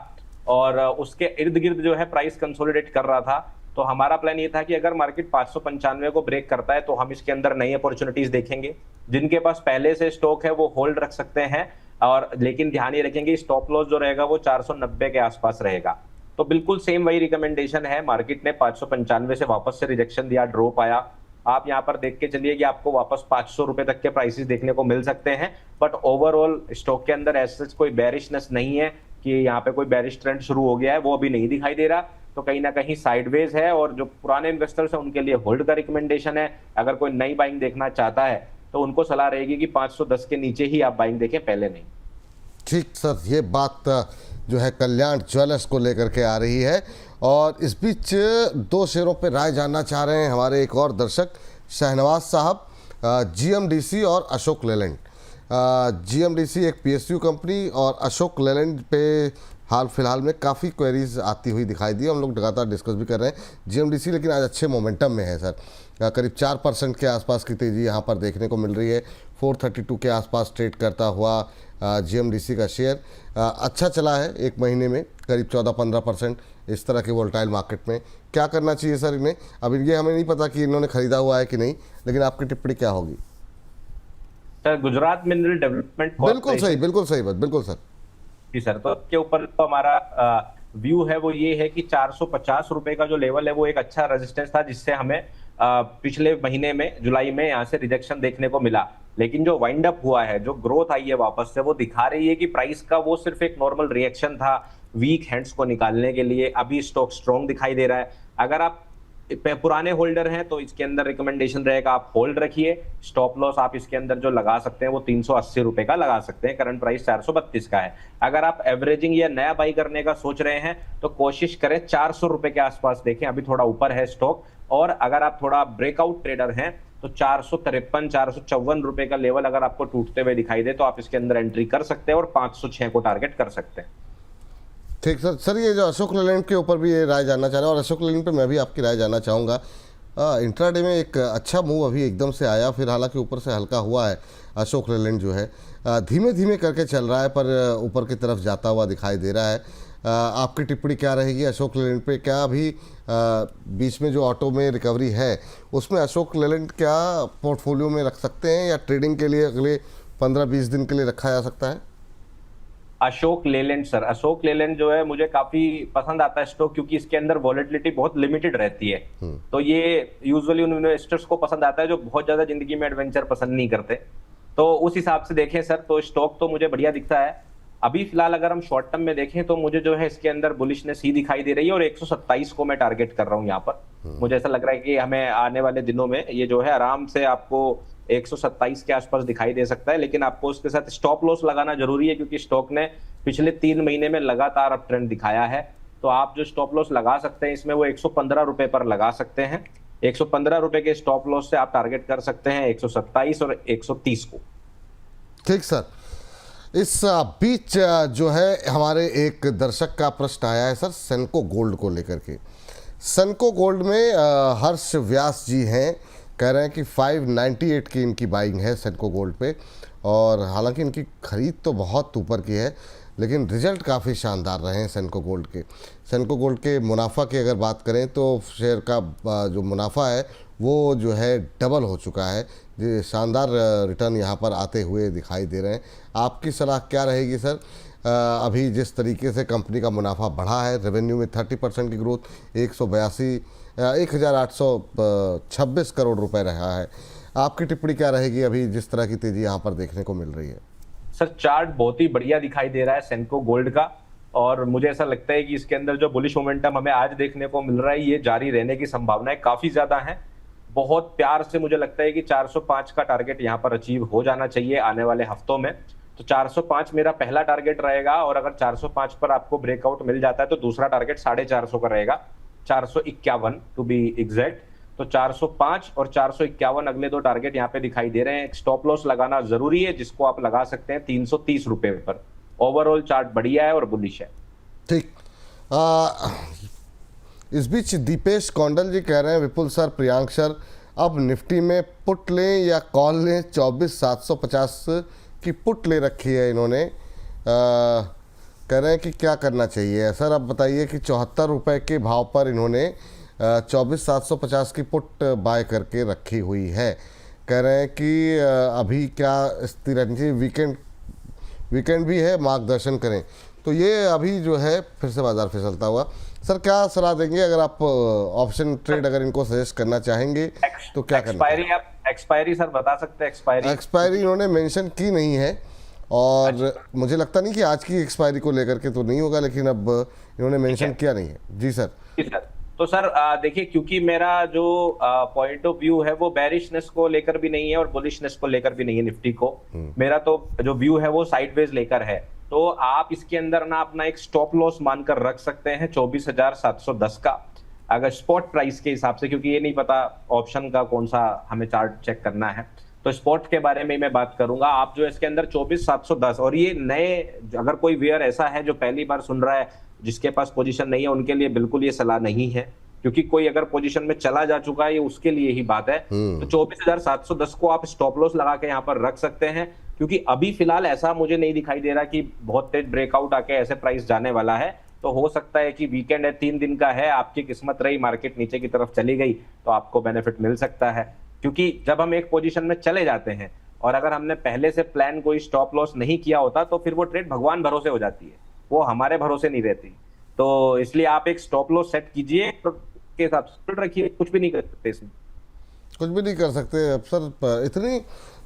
और उसके इर्द गिर्द जो है प्राइस कंसोलिडेट कर रहा था। तो हमारा प्लान ये था कि अगर मार्केट 595 को ब्रेक करता है तो हम इसके अंदर नई अपॉर्चुनिटीज देखेंगे। जिनके पास पहले से स्टॉक है वो होल्ड रख सकते हैं, और लेकिन ध्यान ये रखेंगे स्टॉप लॉस जो रहेगा वो 490 के आसपास रहेगा। तो बिल्कुल सेम वही रिकमेंडेशन है। मार्केट ने 595 से वापस से रिजेक्शन दिया, ड्रॉप आया। आप यहाँ पर देख के चलिए कि आपको वापस 500 रुपए तक के प्राइसेस देखने को मिल सकते हैं, बट ओवरऑल स्टॉक के अंदर ऐसा कोई बेरिशनेस नहीं है कि यहाँ पे कोई बेरिश ट्रेंड शुरू हो गया है, वो अभी नहीं दिखाई दे रहा। तो कहीं ना कहीं साइडवेज है, और जो पुराने इन्वेस्टर्स हैं उनके लिए होल्ड का रिकमेंडेशन है। अगर कोई नई बाइंग देखना चाहता है तो उनको सलाह रहेगी कि 510 के नीचे ही आप बाइंग देखें, पहले नहीं। ठीक सर, ये बात जो है कल्याण ज्वेलर्स को लेकर के आ रही है। और इस बीच 2 शेयरों पे राय जानना चाह रहे हैं हमारे एक और दर्शक, शहनवाज साहब, GMDC और अशोक लेलैंड। GMDC एक PSU कंपनी, और अशोक लेलैंड पे हाल फिलहाल में काफ़ी क्वेरीज आती हुई दिखाई दी, हम लोग लगातार डिस्कस भी कर रहे हैं। GMDC लेकिन आज अच्छे मोमेंटम में है सर, करीब 4% के आसपास की तेज़ी यहाँ पर देखने को मिल रही है। 432 के आसपास ट्रेड करता हुआ GMDC का शेयर अच्छा चला है एक महीने में करीब 14-15% इस तरह के वोलेटाइल मार्केट में। क्या करना चाहिए सर इन्हें? अब ये हमें नहीं पता कि इन्होंने खरीदा हुआ है कि नहीं, लेकिन आपकी टिप्पणी क्या होगी? सर गुजरात मिनरल डेवलपमेंट बिल्कुल सही बात, बिल्कुल सर जी सर। तो इसके ऊपर तो हमारा व्यू है वो ये है कि 450 रुपए का जो लेवल है वो एक अच्छा रेजिस्टेंस था, जिससे हमें पिछले महीने में जुलाई में यहाँ से रिजेक्शन देखने को मिला। लेकिन जो वाइंड अप हुआ है, जो ग्रोथ आई है वापस से, वो दिखा रही है कि प्राइस का वो सिर्फ एक नॉर्मल रिएक्शन था वीक हैंड्स को निकालने के लिए। अभी स्टॉक स्ट्रॉन्ग दिखाई दे रहा है। अगर आप पुराने होल्डर हैं तो इसके अंदर रिकमेंडेशन रहेगा आप होल्ड रखिए। स्टॉप लॉस आप इसके अंदर जो लगा सकते हैं वो 380 रुपए का लगा सकते हैं। करंट प्राइस 432 का है। अगर आप एवरेजिंग या नया बाई करने का सोच रहे हैं तो कोशिश करें 400 रुपए के आसपास देखें, अभी थोड़ा ऊपर है स्टॉक। और अगर आप थोड़ा ब्रेकआउट ट्रेडर हैं तो 453 454 रुपए का लेवल अगर आपको टूटते हुए दिखाई दे तो आप इसके अंदर एंट्री कर सकते हैं और 506 को टारगेट कर सकते हैं। ठीक सर, ये जो अशोक लेलैंड के ऊपर भी ये राय जानना चाह रहे हैं, और अशोक लेलैंड पे मैं भी आपकी राय जानना चाहूँगा। इंट्राडे में एक अच्छा मूव अभी एकदम से आया, फिर हालांकि ऊपर से हल्का हुआ है। अशोक लेलैंड जो है धीमे धीमे करके चल रहा है, पर ऊपर की तरफ जाता हुआ दिखाई दे रहा है। आपकी टिप्पणी क्या रहेगी अशोक लेलैंड पे? क्या अभी बीच में जो ऑटो में रिकवरी है उसमें अशोक लेलैंड क्या पोर्टफोलियो में रख सकते हैं, या ट्रेडिंग के लिए अगले 15-20 दिन के लिए रखा जा सकता है? अशोक लेलैंड सर, अशोक लेलैंड जो है मुझे काफी पसंद आता है स्टॉक, क्योंकि इसके अंदर वॉलेटिलिटी बहुत लिमिटेड रहती है। तो ये यूजुअली उन इन्वेस्टर्स को पसंद आता है जो बहुत ज्यादा जिंदगी में एडवेंचर पसंद नहीं करते। तो उस हिसाब से देखें सर तो स्टॉक तो मुझे बढ़िया दिखता है। अभी फिलहाल अगर हम शॉर्ट टर्म में देखें तो मुझे जो है इसके अंदर बुलिशनेस ही दिखाई दे रही है, और 127 को मैं टारगेट कर रहा हूं यहाँ पर। मुझे ऐसा लग रहा है कि हमें आने वाले दिनों में ये जो है आराम से आपको 127 के आसपास दिखाई दे सकता है। लेकिन आपको उसके साथ स्टॉप लॉस लगाना जरूरी है, क्योंकि स्टॉक ने पिछले 3 महीने में लगातार अप ट्रेंड दिखाया है। तो आप जो स्टॉप लॉस लगा सकते हैं इसमें वो 115 रुपए पर लगा सकते हैं। 115 रुपए के स्टॉप लॉस से आप टारगेट कर सकते हैं 127 और 130 को। ठीक सर, इस बीच जो है हमारे एक दर्शक का प्रश्न आया है सर सेनको गोल्ड को लेकर के। सेनको गोल्ड में हर्ष व्यास जी हैं, कह रहे हैं कि 598 की इनकी बाइंग है सेनको गोल्ड पे, और हालांकि इनकी खरीद तो बहुत ऊपर की है, लेकिन रिजल्ट काफ़ी शानदार रहे हैं सेनको गोल्ड के। सेनको गोल्ड के मुनाफा की अगर बात करें तो शेयर का जो मुनाफा है वो जो है डबल हो चुका है। जो शानदार रिटर्न यहाँ पर आते हुए दिखाई दे रहे हैं। आपकी सलाह क्या रहेगी सर? अभी जिस तरीके से कंपनी का मुनाफा बढ़ा है, रेवेन्यू में 30% की ग्रोथ, 1,826 करोड़ रुपए रहा है, आपकी टिप्पणी क्या रहेगी अभी जिस तरह की तेजी यहाँ पर देखने को मिल रही है? सर चार्ट बहुत ही बढ़िया दिखाई दे रहा है सेनको गोल्ड का, और मुझे ऐसा लगता है कि इसके अंदर जो बुलिश मोमेंटम हमें आज देखने को मिल रहा है ये जारी रहने की संभावनाएं काफी ज्यादा हैं। बहुत प्यार से मुझे लगता है कि 405 का टारगेट यहाँ पर अचीव हो जाना चाहिए आने वाले हफ्तों में। तो 405 मेरा पहला टारगेट रहेगा, और अगर 405 पर आपको ब्रेकआउट मिल जाता है तो दूसरा टारगेट 450 का रहेगा, 451 टू बी एग्जैक्ट। तो 405 और 451 अगले 2 टारगेट यहाँ पे दिखाई दे रहे हैं। स्टॉप लॉस लगाना जरूरी है, जिसको आप लगा सकते हैं 330 रुपए पर। ओवरऑल चार्ट बढ़िया है और बुलिश है। ठीक। इस बीच दीपेश कौंडल जी कह रहे हैं, विपुल सर, प्रियांक सर, अब निफ्टी में पुट लें या कॉल लें? 24,750 की पुट ले रखी है इन्होंने। कह रहे हैं कि क्या करना चाहिए सर? अब बताइए कि 74 रुपये के भाव पर इन्होंने 24,750 की पुट बाय करके रखी हुई है। कह रहे हैं कि अभी क्या स्थिर, वीकेंड भी है, मार्गदर्शन करें। तो ये अभी जो है फिर से बाजार फिसलता हुआ। सर क्या सलाह देंगे अगर आप ऑप्शन ट्रेड अगर इनको सजेस्ट करना चाहेंगे तो क्या करना? एक्सपायरी सर बता सकते हैं? एक्सपायरी इन्होंने मेंशन की नहीं है, और मुझे लगता नहीं कि आज की एक्सपायरी को लेकर के तो नहीं होगा, लेकिन अब इन्होंने मेंशन किया नहीं है। जी सर। तो सर देखिए, क्योंकि मेरा जो पॉइंट ऑफ व्यू है वो बेरिशनेस को लेकर भी नहीं है और बुलिशनेस को लेकर भी नहीं है निफ्टी को। मेरा तो जो व्यू है वो साइडवेज लेकर है। तो आप इसके अंदर ना अपना एक स्टॉप लॉस मानकर रख सकते हैं 24,710 का, अगर स्पॉट प्राइस के हिसाब से, क्योंकि ये नहीं पता ऑप्शन का कौन सा हमें चार्ट चेक करना है। तो स्पॉट के बारे में मैं बात करूंगा। आप जो इसके अंदर 24,710, और ये नए अगर कोई वेयर ऐसा है जो पहली बार सुन रहा है, जिसके पास पोजीशन नहीं है, उनके लिए बिल्कुल ये सलाह नहीं है, क्योंकि कोई अगर पोजीशन में चला जा चुका है ये उसके लिए ही बात है। तो 24,710 को आप स्टॉप लॉस लगा के यहाँ पर रख सकते हैं। क्योंकि अभी फिलहाल ऐसा मुझे नहीं दिखाई दे रहा कि बहुत तेज ब्रेकआउट आके ऐसे प्राइस जाने वाला है। तो हो सकता है कि वीकेंड है, 3 दिन का है, आपकी किस्मत रही मार्केट नीचे की तरफ चली गई तो आपको बेनिफिट मिल सकता है। क्योंकि जब हम एक पोजीशन में चले जाते हैं और अगर हमने पहले से प्लान कोई स्टॉप लॉस नहीं किया होता तो फिर वो ट्रेड भगवान भरोसे हो जाती है, वो हमारे भरोसे नहीं रहती। तो इसलिए आप एक स्टॉप लॉस सेट कीजिए, के हिसाब से रखिए, कुछ भी नहीं कर सकते इसमें। कुछ भी नहीं कर सकते अब सर, इतनी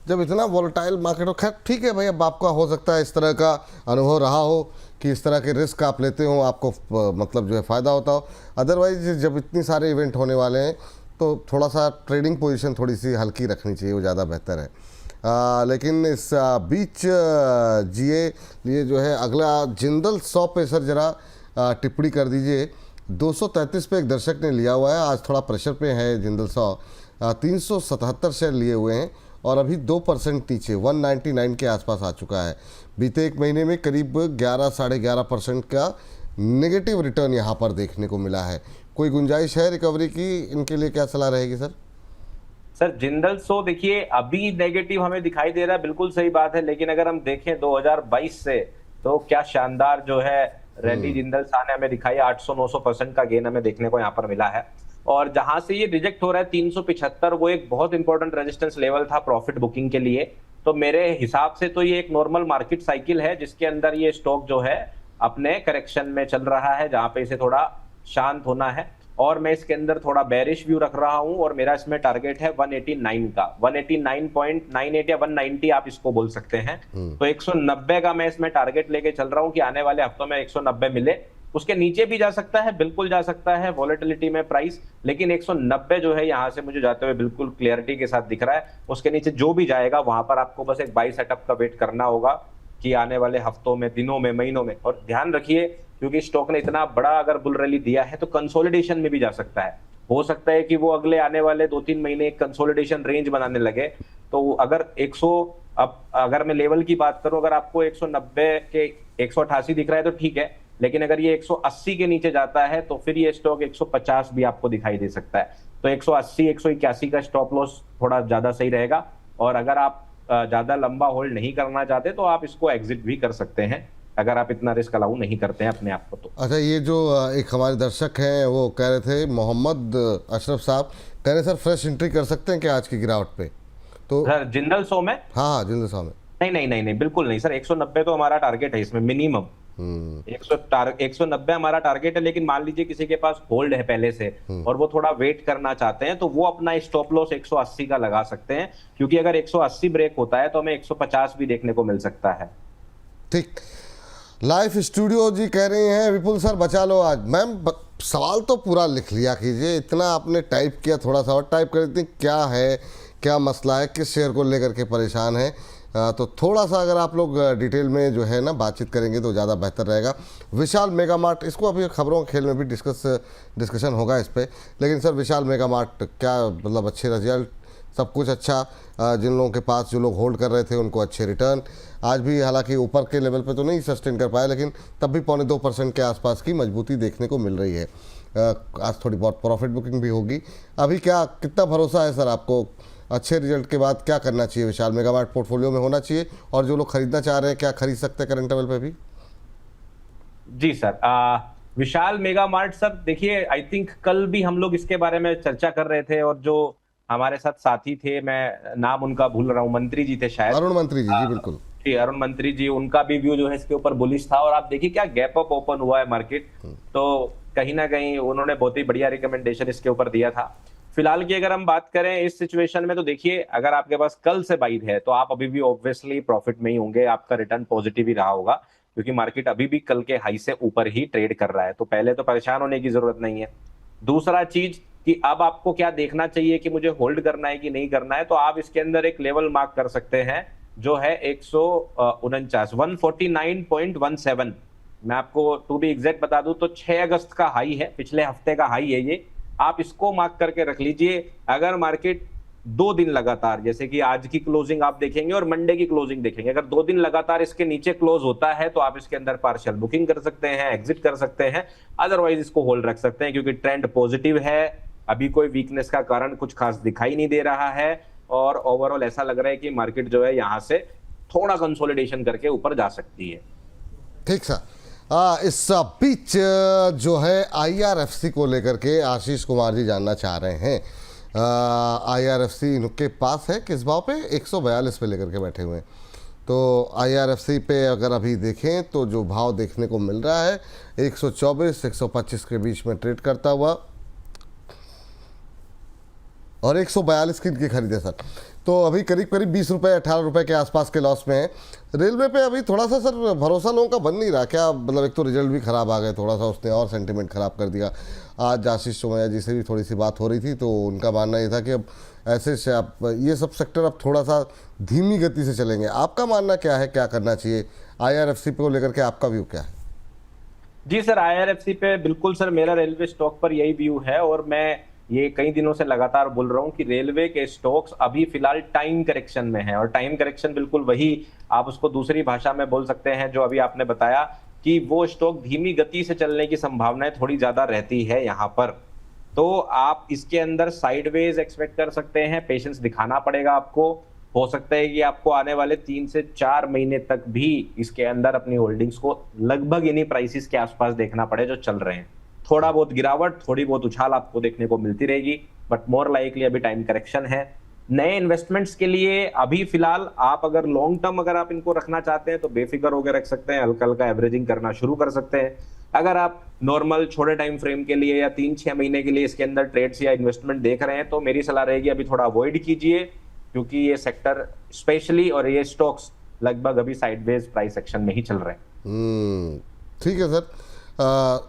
जब इतना वॉलेटाइल मार्केट हो। खैर ठीक है भाई, अब आपका हो सकता है इस तरह का अनुभव रहा हो कि इस तरह के रिस्क आप लेते हो, आपको मतलब जो है फ़ायदा होता हो। अदरवाइज जब इतने सारे इवेंट होने वाले हैं तो थोड़ा सा ट्रेडिंग पोजीशन थोड़ी सी हल्की रखनी चाहिए, वो ज़्यादा बेहतर है। लेकिन इस बीच जिए लिए जो है अगला जिंदल 100 पे सर ज़रा टिप्पणी कर दीजिए। 233 पे एक दर्शक ने लिया हुआ है, आज थोड़ा प्रेशर पे है जिंदल 100। 377 शेयर लिए हुए हैं और अभी 2% नीचे 199 के आसपास आ चुका है। बीते एक महीने में करीब 11 साढ़े 11% का नेगेटिव रिटर्न यहाँ पर देखने को मिला है। कोई गुंजाइश है रिकवरी की? इनके लिए क्या सलाह रहेगी सर? सर जिंदल 100 देखिए अभी नेगेटिव हमें दिखाई दे रहा है, बिल्कुल सही बात है, लेकिन अगर हम देखें 2022 से तो क्या शानदार जो है रैली जिंदल 100 ने हमें दिखाई। 800-900% का गेन हमें देखने को यहाँ पर मिला है। और जहां से ये रिजेक्ट हो रहा है 375, वो एक बहुत इंपॉर्टेंट रेजिस्टेंस लेवल था प्रॉफिट बुकिंग के लिए। तो मेरे हिसाब से तो ये एक नॉर्मल मार्केट साइकिल है जिसके अंदर ये स्टॉक जो है अपने करेक्शन में चल रहा है, जहां पे इसे थोड़ा शांत होना है। और मैं इसके अंदर थोड़ा बेरिश व्यू रख रहा हूं और मेरा इसमें टारगेट है 189 का, 189.98 या 190 आप इसको बोल सकते हैं। तो 190 का मैं इसमें टारगेट लेके चल रहा हूं कि आने वाले हफ्तों में 190 मिले। उसके नीचे भी जा सकता है, बिल्कुल जा सकता है वॉलेटिलिटी में प्राइस, लेकिन 190 जो है यहां से मुझे जाते हुए बिल्कुल क्लियरिटी के साथ दिख रहा है। उसके नीचे जो भी जाएगा वहां पर आपको बस एक बाई सेटअप का वेट करना होगा कि आने वाले हफ्तों में, दिनों में, महीनों में। और ध्यान रखिए क्योंकि स्टॉक ने इतना बड़ा अगर बुल रैली दिया है तो कंसोलिडेशन में भी जा सकता है। हो सकता है कि वो अगले आने वाले 2-3 महीने एक कंसोलिडेशन रेंज बनाने लगे। तो अगर 100, अब अगर मैं लेवल की बात करूं, अगर आपको 190 के 188 दिख रहा है तो ठीक है, लेकिन अगर ये 180 के नीचे जाता है तो फिर ये स्टॉक 150 भी आपको दिखाई दे सकता है। तो 180 181 का स्टॉप लॉस थोड़ा ज्यादा सही रहेगा। और अगर आप ज्यादा लंबा होल्ड नहीं करना चाहते तो आप इसको एग्जिट भी कर सकते हैं, अगर आप इतना रिस्क अलाउ नहीं करते हैं अपने आप को। तो अच्छा, ये जो एक हमारे दर्शक हैं वो कह रहे थे, मोहम्मद अशरफ साहब कह रहे सर फ्रेश एंट्री कर सकते हैं क्या आज की गिरावट पे? तो सर जिंदल 100 में? हाँ जिंदल 100 में नहीं, बिल्कुल नहीं सर। 190 तो हमारा टारगेट है इसमें मिनिमम। 190 हमारा टारगेट है, लेकिन मान लीजिए किसी के पास होल्ड है पहले से और वो थोड़ा वेट करना चाहते हैं तो वो अपना स्टॉप लॉस 180 का लगा सकते हैं, क्योंकि अगर 180 ब्रेक होता है तो हमें 150 भी देखने को मिल सकता है। ठीक। लाइफ स्टूडियो जी कह रही हैं विपुल सर बचा लो आज। मैम सवाल तो पूरा लिख लिया कीजिए, इतना आपने टाइप किया, थोड़ा सा और टाइप कर देती। क्या है, क्या मसला है, किस शेयर को लेकर के परेशान है? तो थोड़ा सा अगर आप लोग डिटेल में जो है ना बातचीत करेंगे तो ज़्यादा बेहतर रहेगा। विशाल मेगा मार्ट, इसको अभी खबरों खेल में भी डिस्कशन होगा इस पर, लेकिन सर विशाल मेगा मार्ट क्या मतलब अच्छे रिजल्ट, सब कुछ अच्छा, जिन लोगों के पास जो लोग होल्ड कर रहे थे उनको अच्छे रिटर्न। आज भी हालांकि ऊपर के लेवल पे तो नहीं सस्टेन कर पाए, लेकिन तब भी 2.25% के आसपास की मजबूती देखने को मिल रही है। आज थोड़ी बहुत प्रॉफिट बुकिंग भी होगी। अभी क्या कितना भरोसा है सर आपको, अच्छे रिजल्ट के बाद क्या करना चाहिए? विशाल मेगा मार्ट पोर्टफोलियो में होना चाहिए, और जो लोग खरीदना चाह रहे हैं क्या खरीद सकते हैं करंट लेवल पे भी? जी सर, विशाल मेगा मार्ट सर देखिए, आई थिंक कल भी हम लोग इसके बारे में चर्चा कर रहे थे और जो हमारे साथ साथी थे, मैं नाम उनका भूल रहा हूँ, मंत्री जी थे शायद, अरुण मंत्री जी। जी बिल्कुल जी, अरुण मंत्री जी, उनका भी व्यू जो है इसके ऊपर बुलिश था। और आप देखिए क्या गैप अप ओपन हुआ है मार्केट, तो कहीं ना कहीं उन्होंने बहुत ही बढ़िया रिकमेंडेशन इसके ऊपर दिया था। फिलहाल की अगर हम बात करें इस सिचुएशन में तो देखिए, अगर आपके पास कल से बाई है तो आप अभी भी ऑब्वियसली प्रॉफिट में ही होंगे, आपका रिटर्न पॉजिटिव ही रहा होगा, क्योंकि मार्केट अभी भी कल के हाई से ऊपर ही ट्रेड कर रहा है। तो पहले तो परेशान होने की जरूरत नहीं है। दूसरा चीज कि अब आपको क्या देखना चाहिए कि मुझे होल्ड करना है कि नहीं करना है, तो आप इसके अंदर एक लेवल मार्क कर सकते हैं जो है 149.17। मैं आपको टू बी एग्जैक्ट बता दूं तो 6 अगस्त का हाई है, पिछले हफ्ते का हाई है ये। आप इसको मार्क करके रख लीजिए। अगर मार्केट 2 दिन लगातार, जैसे कि आज की क्लोजिंग आप देखेंगे और मंडे की क्लोजिंग देखेंगे, अगर 2 दिन लगातार इसके नीचे क्लोज होता है तो आप इसके अंदर पार्शियल बुकिंग कर सकते हैं, एग्जिट कर सकते हैं। अदरवाइज इसको होल्ड रख सकते हैं, क्योंकि ट्रेंड पॉजिटिव है, अभी कोई वीकनेस का कारण कुछ खास दिखाई नहीं दे रहा है और ओवरऑल ऐसा लग रहा है कि मार्केट जो है यहाँ से थोड़ा कंसोलिडेशन करके ऊपर जा सकती है। ठीक सर। इस बीच जो है IRFC को लेकर के आशीष कुमार जी जानना चाह रहे हैं। IRFC इनके पास है किस भाव पे? 142 पे लेकर के बैठे हुए हैं। तो IRFC पे अगर अभी देखें तो जो भाव देखने को मिल रहा है 124 125 के बीच में ट्रेड करता हुआ, और 142 की इनकी खरीद है सर। तो अभी करीब करीब 20 रुपये 18 रुपये के आसपास के लॉस में है। रेलवे पे अभी थोड़ा सा सर भरोसा लोगों का बन नहीं रहा क्या? मतलब एक तो रिजल्ट भी ख़राब आ गए, थोड़ा सा उसने और सेंटिमेंट ख़राब कर दिया। आज आशीष सोमैया जी से भी थोड़ी सी बात हो रही थी, तो उनका मानना ये था कि अब ऐसे से आप ये सब सेक्टर अब थोड़ा सा धीमी गति से चलेंगे। आपका मानना क्या है, क्या करना चाहिए? IRFC को लेकर के आपका व्यू क्या है? जी सर, IRFC पे बिल्कुल सर मेरा रेलवे स्टॉक पर यही व्यू है, और मैं ये कई दिनों से लगातार बोल रहा हूं कि रेलवे के स्टॉक्स अभी फिलहाल टाइम करेक्शन में है। और टाइम करेक्शन बिल्कुल वही, आप उसको दूसरी भाषा में बोल सकते हैं जो अभी आपने बताया, कि वो स्टॉक धीमी गति से चलने की संभावनाएं थोड़ी ज्यादा रहती है यहाँ पर। तो आप इसके अंदर साइडवेज एक्सपेक्ट कर सकते हैं, पेशेंस दिखाना पड़ेगा आपको। हो सकता है कि आपको आने वाले 3 से 4 महीने तक भी इसके अंदर अपनी होल्डिंग्स को लगभग इन्हीं प्राइसेस के आसपास देखना पड़े जो चल रहे हैं। थोड़ा बहुत गिरावट, थोड़ी बहुत उछाल आपको देखने को मिलती रहेगी, बट मोर लाइकली अभी टाइम करेक्शन है। नए इन्वेस्टमेंट्स के लिए अभी फिलहाल आप अगर लॉन्ग टर्म अगर आप इनको रखना चाहते हैं तो बेफिक्र होकर रख सकते हैं, हल्का हल्का एवरेजिंग करना शुरू कर सकते हैं। अगर आप नॉर्मल छोटे टाइम फ्रेम के लिए या 3-6 महीने के लिए इसके अंदर ट्रेड्स या इन्वेस्टमेंट देख रहे हैं तो मेरी सलाह रहेगी अभी थोड़ा अवॉइड कीजिए, क्योंकि ये सेक्टर स्पेशली और ये स्टॉक्स लगभग अभी साइडवेज प्राइस एक्शन में ही चल रहे हैं। ठीक है सर।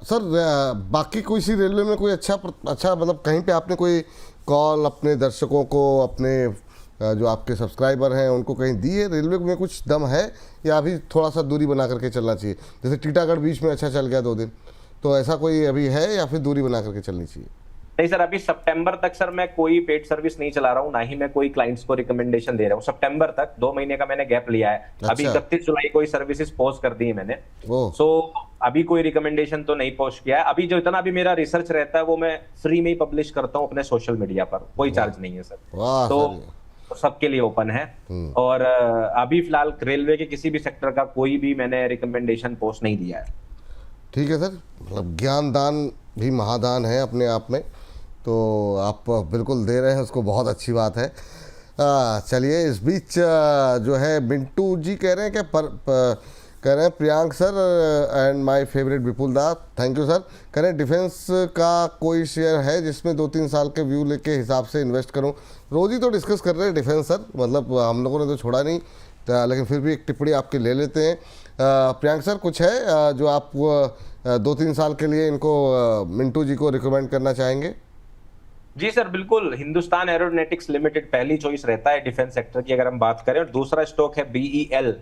सर बाकी कोई सी रेलवे में कोई अच्छा मतलब कहीं पे आपने कोई कॉल अपने दर्शकों को, अपने जो आपके सब्सक्राइबर हैं उनको कहीं दी है? रेलवे में कुछ दम है या अभी थोड़ा सा दूरी बना करके चलना चाहिए? जैसे टीटागढ़ बीच में अच्छा चल गया 2 दिन, तो ऐसा कोई अभी है या फिर दूरी बना करके चलनी चाहिए? नहीं सर, अभी सितंबर तक सर मैं कोई पेड सर्विस नहीं चला रहा हूँ, ना ही मैं कोई क्लाइंट्स को रिकमेंडेशन दे रहा हूँ। सितंबर तक 2 महीने का मैंने गैप लिया है। अच्छा। अभी 31 जुलाई कोई सर्विसेज पोस्ट कर दी है मैंने। सो अभी कोई रिकमेंडेशन तो नहीं पोस्ट किया है। अभी जो इतना भी मेरा रिसर्च रहता है वो मैं फ्री में ही पब्लिश करता हूँ अपने सोशल मीडिया पर, कोई चार्ज नहीं है सर। तो सबके लिए ओपन है। और अभी फिलहाल रेलवे के किसी भी सेक्टर का कोई भी मैंने रिकमेंडेशन पोस्ट नहीं दिया है। ठीक है सर, मतलब ज्ञान दान भी महादान है अपने आप में, तो आप बिल्कुल दे रहे हैं, उसको बहुत अच्छी बात है। चलिए, इस बीच जो है मिंटू जी कह रहे हैं कह रहे हैं Priyank sir and my favourite Vipul da, thank you sir. कह रहे हैं डिफेंस का कोई शेयर है जिसमें 2-3 साल के व्यू लेके हिसाब से इन्वेस्ट करूं? रोज ही तो डिस्कस कर रहे हैं डिफेंस सर, मतलब हम लोगों ने तो छोड़ा नहीं, लेकिन फिर भी एक टिप्पणी आपकी ले लेते हैं। प्रियांक सर, कुछ है जो आप 2-3 साल के लिए इनको मिंटू जी को रिकमेंड करना चाहेंगे? जी सर, बिल्कुल। हिंदुस्तान एरोनॉटिक्स लिमिटेड पहली चॉइस रहता है डिफेंस सेक्टर की अगर हम बात करें, और दूसरा स्टॉक है BEL।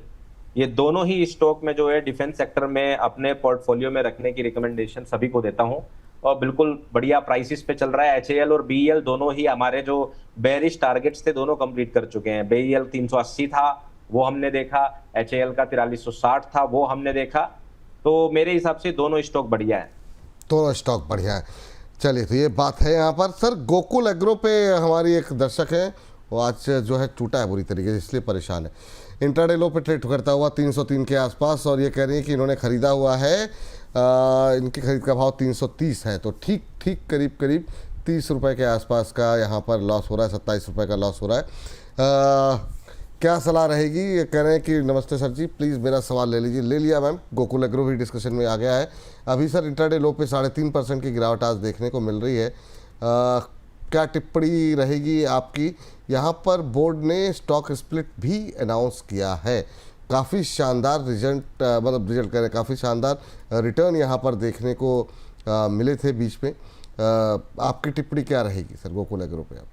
ये दोनों ही स्टॉक में जो है डिफेंस सेक्टर में अपने पोर्टफोलियो में रखने की रिकमेंडेशन सभी को देता हूं, और बिल्कुल बढ़िया प्राइसेस पे चल रहा है। HAL और BEL दोनों ही हमारे जो बेरिश टारगेट्स थे दोनों कंप्लीट कर चुके हैं। BEL 380 था, वो हमने देखा। HAL का 4360 था, वो हमने देखा। तो मेरे हिसाब से दोनों स्टॉक बढ़िया है। दोनों स्टॉक बढ़िया है। चलिए, तो ये बात है यहाँ पर। सर, गोकुल एग्रो पे हमारी एक दर्शक है, वो आज जो है टूटा है बुरी तरीके से, इसलिए परेशान है। इंट्राडे लो पे ट्रेड करता हुआ 303 के आसपास, और ये कह रही है कि इन्होंने ख़रीदा हुआ है, इनकी खरीद का भाव 330 है, तो ठीक करीब 30 रुपये के आसपास का यहाँ पर लॉस हो रहा है, 27 रुपये का लॉस हो रहा है। क्या सलाह रहेगी? ये कह रहे हैं कि नमस्ते सर जी, प्लीज़ मेरा सवाल ले लीजिए। ले लिया मैम, गोकुल एग्रो भी डिस्कशन में आ गया है। अभी सर इंट्राडे लो पे 3.5% की गिरावट आज देखने को मिल रही है। क्या टिप्पणी रहेगी आपकी? यहाँ पर बोर्ड ने स्टॉक स्प्लिट भी अनाउंस किया है, काफ़ी शानदार रिजल्ट, मतलब रिजल्ट कह रहे हैं काफ़ी शानदार रिटर्न यहाँ पर देखने को मिले थे बीच में। आपकी टिप्पणी क्या रहेगी सर गोकुल एग्रो पे? आप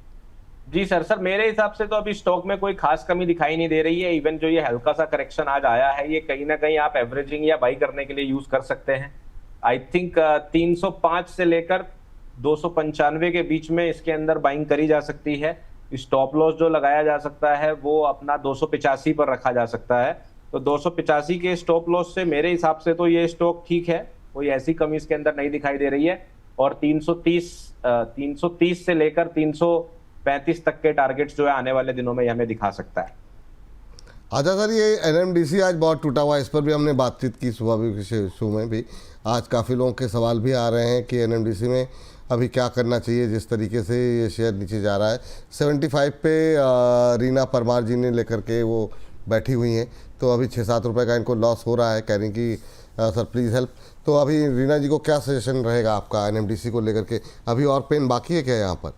जी सर, मेरे हिसाब से तो अभी स्टॉक में कोई खास कमी दिखाई नहीं दे रही है। इवन जो ये हल्का सा करेक्शन आज आया है, ये कहीं ना कहीं आप एवरेजिंग या बाई करने के लिए यूज कर सकते हैं। आई थिंक 305 से लेकर 295 के बीच में इसके अंदर बाइंग करी जा सकती है। स्टॉप लॉस जो लगाया जा सकता है वो अपना 285 पर रखा जा सकता है। तो 285 के स्टॉप लॉस से मेरे हिसाब से तो ये स्टॉक ठीक है, कोई ऐसी कमी इसके अंदर नहीं दिखाई दे रही है। और 330 से लेकर 335 तक के टारगेट्स जो है आने वाले दिनों में हमें दिखा सकता है। अच्छा सर, ये एनएमडीसी आज बहुत टूटा हुआ है, इस पर भी हमने बातचीत की सुबह भी शो में भी। आज काफ़ी लोगों के सवाल भी आ रहे हैं कि एनएमडीसी में अभी क्या करना चाहिए, जिस तरीके से ये शेयर नीचे जा रहा है। 75 पे रीना परमार जी ने लेकर के वो बैठी हुई हैं, तो अभी 6-7 रुपये का इनको लॉस हो रहा है। कह रही कि सर प्लीज़ हेल्प। तो अभी रीना जी को क्या सजेशन रहेगा आपका एनएमडीसी को लेकर के? अभी और पेन बाकी है क्या यहाँ पर?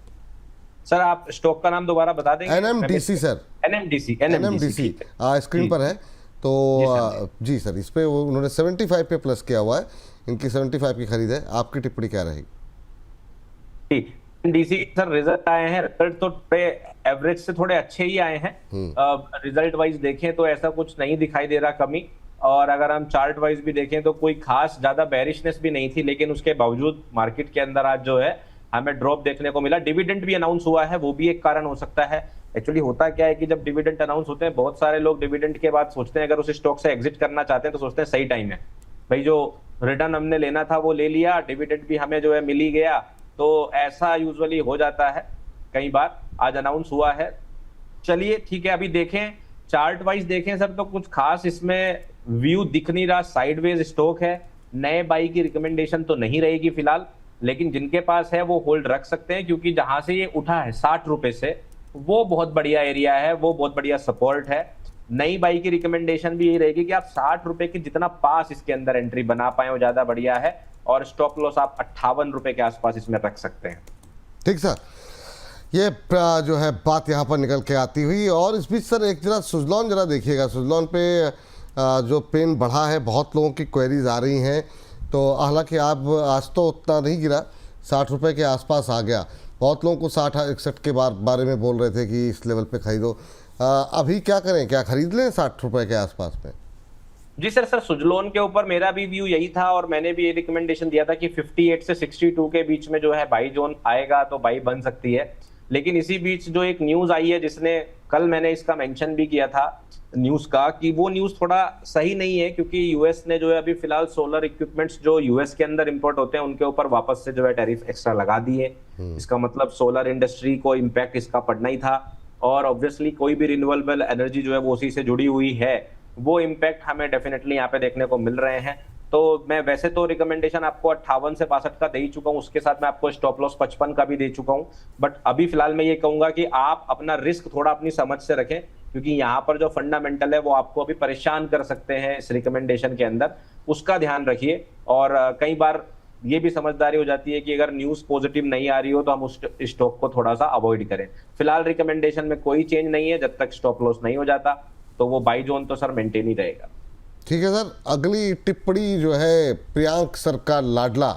सर आप स्टॉक का नाम दोबारा बता देंगे? NMDC sir, NMDC NMDC screen पर है। तो जी सर, इस पे उन्होंने 75 पे प्लस किया हुआ है, इनकी 75 की खरीद है। आपकी टिप्पणी क्या रहेगी? डीसी सर रिजल्ट आए हैं, रिजल्ट तो एवरेज से थोड़े अच्छे ही आए हैं। रिजल्ट वाइज देखें तो ऐसा कुछ नहीं दिखाई दे रहा कमी, और अगर हम चार्ट वाइज भी देखें तो कोई खास ज्यादा बेरिशनेस भी नहीं थी, लेकिन उसके बावजूद मार्केट के अंदर आज जो है हमें ड्रॉप देखने को मिला। डिविडेंड भी अनाउंस हुआ है, वो भी एक कारण हो सकता है। एक्चुअली होता क्या है कि जब डिविडेंड अनाउंस होते हैं, बहुत सारे लोग डिविडेंड के बाद सोचते हैं, अगर उस स्टॉक से एग्जिट करना चाहते हैं तो सोचते हैं सही टाइम है भाई, जो रिटर्न हमने लेना था वो ले लिया, डिविडेंड भी हमें जो है मिल ही गया। तो ऐसा यूजुअली हो जाता है कई बार। आज अनाउंस हुआ है, चलिए ठीक है। अभी देखें चार्ट वाइज देखें सर, तो कुछ खास इसमें व्यू दिख नहीं रहा। साइडवेज स्टॉक है, नए बाई की रिकमेंडेशन तो नहीं रहेगी फिलहाल, लेकिन जिनके पास है वो होल्ड रख सकते हैं, क्योंकि जहां से ये उठा है 60 रुपए से, वो बहुत बढ़िया एरिया है, वो बहुत बढ़िया सपोर्ट है। नई बाई की रिकमेंडेशन भी यही रहेगी कि आप 60 रुपए के जितना पास इसके अंदर एंट्री बना पाए वो ज्यादा बढ़िया है, और स्टॉप लॉस आप 58 रुपए के आसपास इसमें रख सकते हैं। ठीक सर, ये जो है बात यहाँ पर निकल के आती हुई। और इस बीच सर एक जरा सुजलॉन जरा देखिएगा, सुजलॉन पे जो पेन बढ़ा है, बहुत लोगों की क्वेरीज आ रही हैं। तो हालांकि आप आज तो उतना नहीं गिरा, 60 रुपये के आसपास आ गया। बहुत लोगों को 60-61 के बारे में बोल रहे थे कि इस लेवल पे खरीदो। अभी क्या करें, क्या खरीद लें 60 रुपये के आसपास में? जी सर, सुजलॉन के ऊपर मेरा भी व्यू यही था, और मैंने भी ये रिकमेंडेशन दिया था कि 58 से 62 के बीच में जो है बाई जोन आएगा तो बाई बन सकती है। लेकिन इसी बीच जो एक न्यूज आई है, जिसने कल मैंने इसका मेंशन भी किया था न्यूज का, कि वो न्यूज थोड़ा सही नहीं है, क्योंकि यूएस ने जो है अभी फिलहाल सोलर इक्विपमेंट्स जो यूएस के अंदर इंपोर्ट होते हैं उनके ऊपर वापस से जो है टैरिफ एक्स्ट्रा लगा दिए। इसका मतलब सोलर इंडस्ट्री को इम्पैक्ट इसका पड़ना ही था, और ऑब्वियसली कोई भी रिन्यूएबल एनर्जी जो है वो उसी से जुड़ी हुई है, वो इम्पैक्ट हमें डेफिनेटली यहाँ पे देखने को मिल रहे हैं। तो मैं वैसे तो रिकमेंडेशन आपको 58 से 62 का दे ही चुका हूँ, उसके साथ मैं आपको स्टॉप लॉस 55 का भी दे चुका हूँ। बट अभी फिलहाल मैं ये कहूंगा कि आप अपना रिस्क थोड़ा अपनी समझ से रखें, क्योंकि यहाँ पर जो फंडामेंटल है वो आपको अभी परेशान कर सकते हैं इस रिकमेंडेशन के अंदर, उसका ध्यान रखिए। और कई बार ये भी समझदारी हो जाती है कि अगर न्यूज पॉजिटिव नहीं आ रही हो तो हम उस स्टॉक को थोड़ा सा अवॉइड करें। फिलहाल रिकमेंडेशन में कोई चेंज नहीं है, जब तक स्टॉप लॉस नहीं हो जाता तो वो बाई जोन तो सर मेंटेन ही रहेगा। ठीक है सर, अगली टिप्पणी जो है प्रियांक सर का लाडला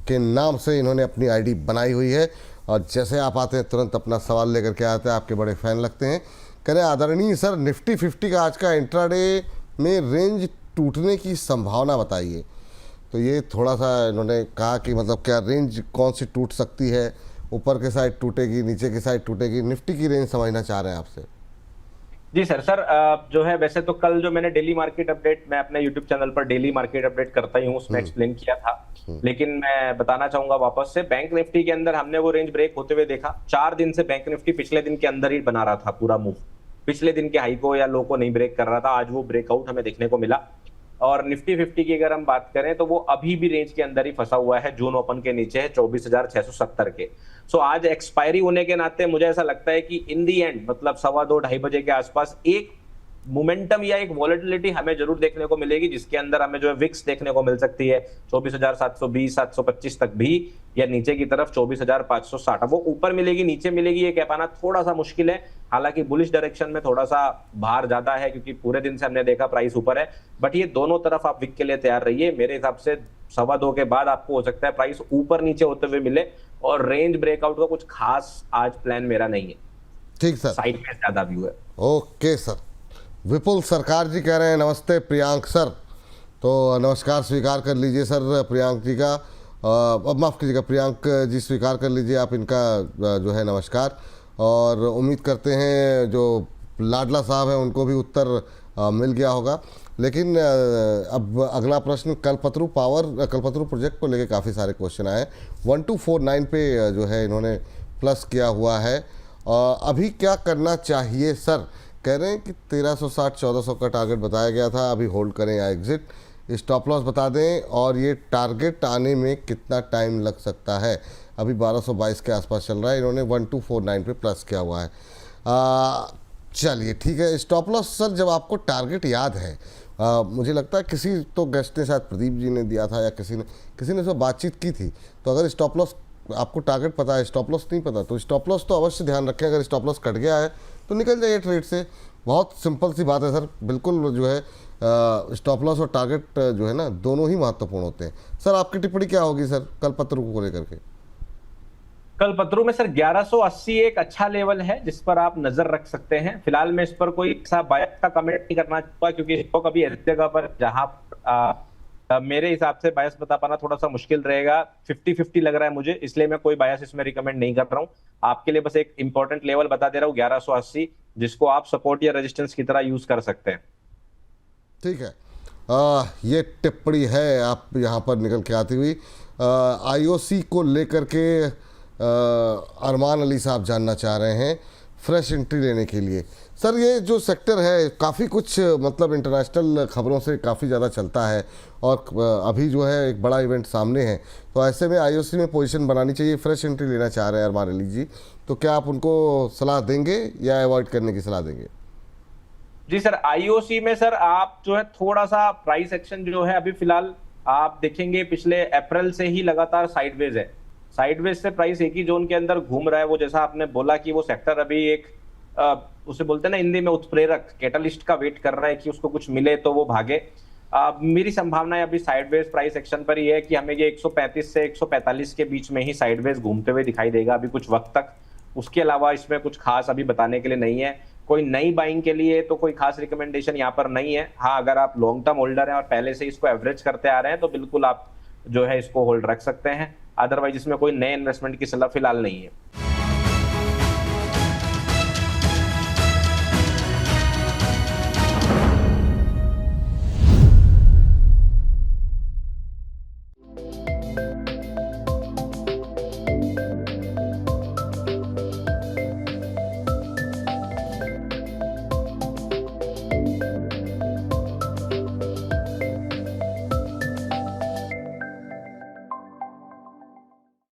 के नाम से इन्होंने अपनी आईडी बनाई हुई है, और जैसे आप आते हैं तुरंत अपना सवाल लेकर के आते हैं, आपके बड़े फैन लगते हैं। कह रहे आदरणीय सर, निफ्टी 50 का आज का इंट्राडे में रेंज टूटने की संभावना बताइए। तो ये थोड़ा सा इन्होंने कहा कि मतलब क्या रेंज कौन सी टूट सकती है, ऊपर के साइड टूटेगी, नीचे की साइड टूटेगी? निफ्टी की रेंज समझना चाह रहे हैं आपसे। जी सर, जो है वैसे तो कल जो मैंने डेली मार्केट अपडेट, मैं अपने यूट्यूब चैनल पर डेली मार्केट अपडेट करता ही हूँ, उसमें एक्सप्लेन किया था, लेकिन मैं बताना चाहूंगा वापस से, बैंक निफ्टी के अंदर हमने वो रेंज ब्रेक होते हुए देखा। 4 दिन से बैंक निफ्टी पिछले दिन के अंदर ही बना रहा था पूरा मूव, पिछले दिन के हाई को या लो को नहीं ब्रेक कर रहा था। आज वो ब्रेकआउट हमें देखने को मिला। और निफ्टी 50 की अगर हम बात करें तो वो अभी भी रेंज के अंदर ही फंसा हुआ है, जून ओपन के नीचे है 24,670 के। सो आज एक्सपायरी होने के नाते मुझे ऐसा लगता है कि इन दी एंड, मतलब 2:15-2:30 बजे के आसपास एक मोमेंटम या एक वॉलेटिलिटी हमें जरूर देखने को मिलेगी, जिसके अंदर हमें जो है विक्स देखने को मिल सकती है 24,720 725 तक भी, या नीचे की तरफ 24,560। वो ऊपर मिलेगी नीचे मिलेगी ये कह पाना थोड़ा सा मुश्किल है। हालांकि बुलिश डायरेक्शन में थोड़ा सा भार ज्यादा है, क्योंकि पूरे दिन से हमने देखा प्राइस ऊपर है। बट ये दोनों तरफ आप विक के लिए तैयार रहिए। मेरे हिसाब से 2:15 के बाद आपको हो सकता है प्राइस ऊपर नीचे होते हुए मिले, और रेंज ब्रेकआउट का कुछ खास आज प्लान मेरा नहीं है। ठीक सर, साइड में ज्यादा व्यू है। Okay sir. विपुल सरकार जी कह रहे हैं नमस्ते प्रियांक सर, तो नमस्कार स्वीकार कर लीजिए सर प्रियांक जी का। अब माफ़ कीजिएगा, प्रियांक जी स्वीकार कर लीजिए आप इनका जो है नमस्कार। और उम्मीद करते हैं जो लाडला साहब हैं उनको भी उत्तर मिल गया होगा। लेकिन अब अगला प्रश्न, कल्पतरू प्रोजेक्ट को लेके काफ़ी सारे क्वेश्चन आए। 1249 पे जो है इन्होंने प्लस किया हुआ है। अभी क्या करना चाहिए सर? कह रहे हैं कि 1360 1400 का टारगेट बताया गया था, अभी होल्ड करें या एग्जिट, स्टॉप लॉस बता दें और ये टारगेट आने में कितना टाइम लग सकता है। अभी 1222 के आसपास चल रहा है, इन्होंने 1249 पे प्लस किया हुआ है। चलिए ठीक है। स्टॉप लॉस सर जब आपको टारगेट याद है, मुझे लगता है किसी तो गेस्ट ने, शायद प्रदीप जी ने दिया था या किसी ने सब बातचीत की थी, तो अगर स्टॉप लॉस आपको टारगेट पता है, स्टॉप लॉस नहीं पता, तो स्टॉप लॉस तो अवश्य ध्यान रखें। अगर स्टॉप लॉस कट गया है तो निकल जाइए ट्रेड से। बहुत सिंपल सी बात है सर, बिल्कुल जो है स्टॉप लॉस और टारगेट जो है ना दोनों ही महत्वपूर्ण होते हैं। सर आपकी टिप्पणी क्या होगी सर कल पत्र को लेकर के? कल पत्रों में सर 1180 एक अच्छा लेवल है जिस पर आप नजर रख सकते हैं। फिलहाल मैं इस पर कोई ऐसा बायस का कमेंट नहीं करना चाहूंगा, क्योंकि स्टॉक अभी ऐसी जगह पर जहां मेरे हिसाब से बायस बता पाना थोड़ा सा मुश्किल रहेगा। 50-50 लग रहा है मुझे, इसलिए मैं कोई बायस इसमें रिकमेंड नहीं कर रहा हूं। आपके लिए बस एक इंपॉर्टेंट लेवल बता दे रहा हूं 1180, जिसको आप सपोर्ट या रेजिस्टेंस की तरह यूज कर सकते हैं। ठीक है। ये टिप्पणी है आप यहाँ पर निकल के आती हुई। आईओसी को लेकर के अरमान अली साहब जानना चाह रहे हैं फ्रेश एंट्री लेने के लिए। सर ये जो सेक्टर है काफ़ी कुछ मतलब इंटरनेशनल खबरों से काफ़ी ज़्यादा चलता है और अभी जो है एक बड़ा इवेंट सामने है, तो ऐसे में आईओसी में पोजीशन बनानी चाहिए। फ्रेश एंट्री लेना चाह रहे हैं अरमान अली जी, तो क्या आप उनको सलाह देंगे या अवॉइड करने की सलाह देंगे? जी सर, आईओसी में सर आप जो है थोड़ा सा प्राइस एक्शन जो है अभी फिलहाल आप देखेंगे पिछले अप्रैल से ही लगातार साइडवेज है। साइडवेज से प्राइस एक ही जोन के अंदर घूम रहा है। वो जैसा आपने बोला कि वो सेक्टर अभी एक उसे बोलते हैं ना हिंदी में उत्प्रेरक, कैटलिस्ट का वेट कर रहा है कि उसको कुछ मिले तो वो भागे। मेरी संभावना है अभी साइडवेज प्राइस एक्शन पर ही है कि हमें ये 135 से 145 के बीच में ही साइडवेज घूमते हुए दिखाई देगा अभी कुछ वक्त तक। उसके अलावा इसमें कुछ खास अभी बताने के लिए नहीं है। कोई नई बाइंग के लिए तो कोई खास रिकमेंडेशन यहाँ पर नहीं है। हाँ, अगर आप लॉन्ग टर्म होल्डर हैं और पहले से इसको एवरेज करते आ रहे हैं तो बिल्कुल आप जो है इसको होल्ड रख सकते हैं। अदरवाइज इसमें कोई नए इन्वेस्टमेंट की सलाह फिलहाल नहीं है।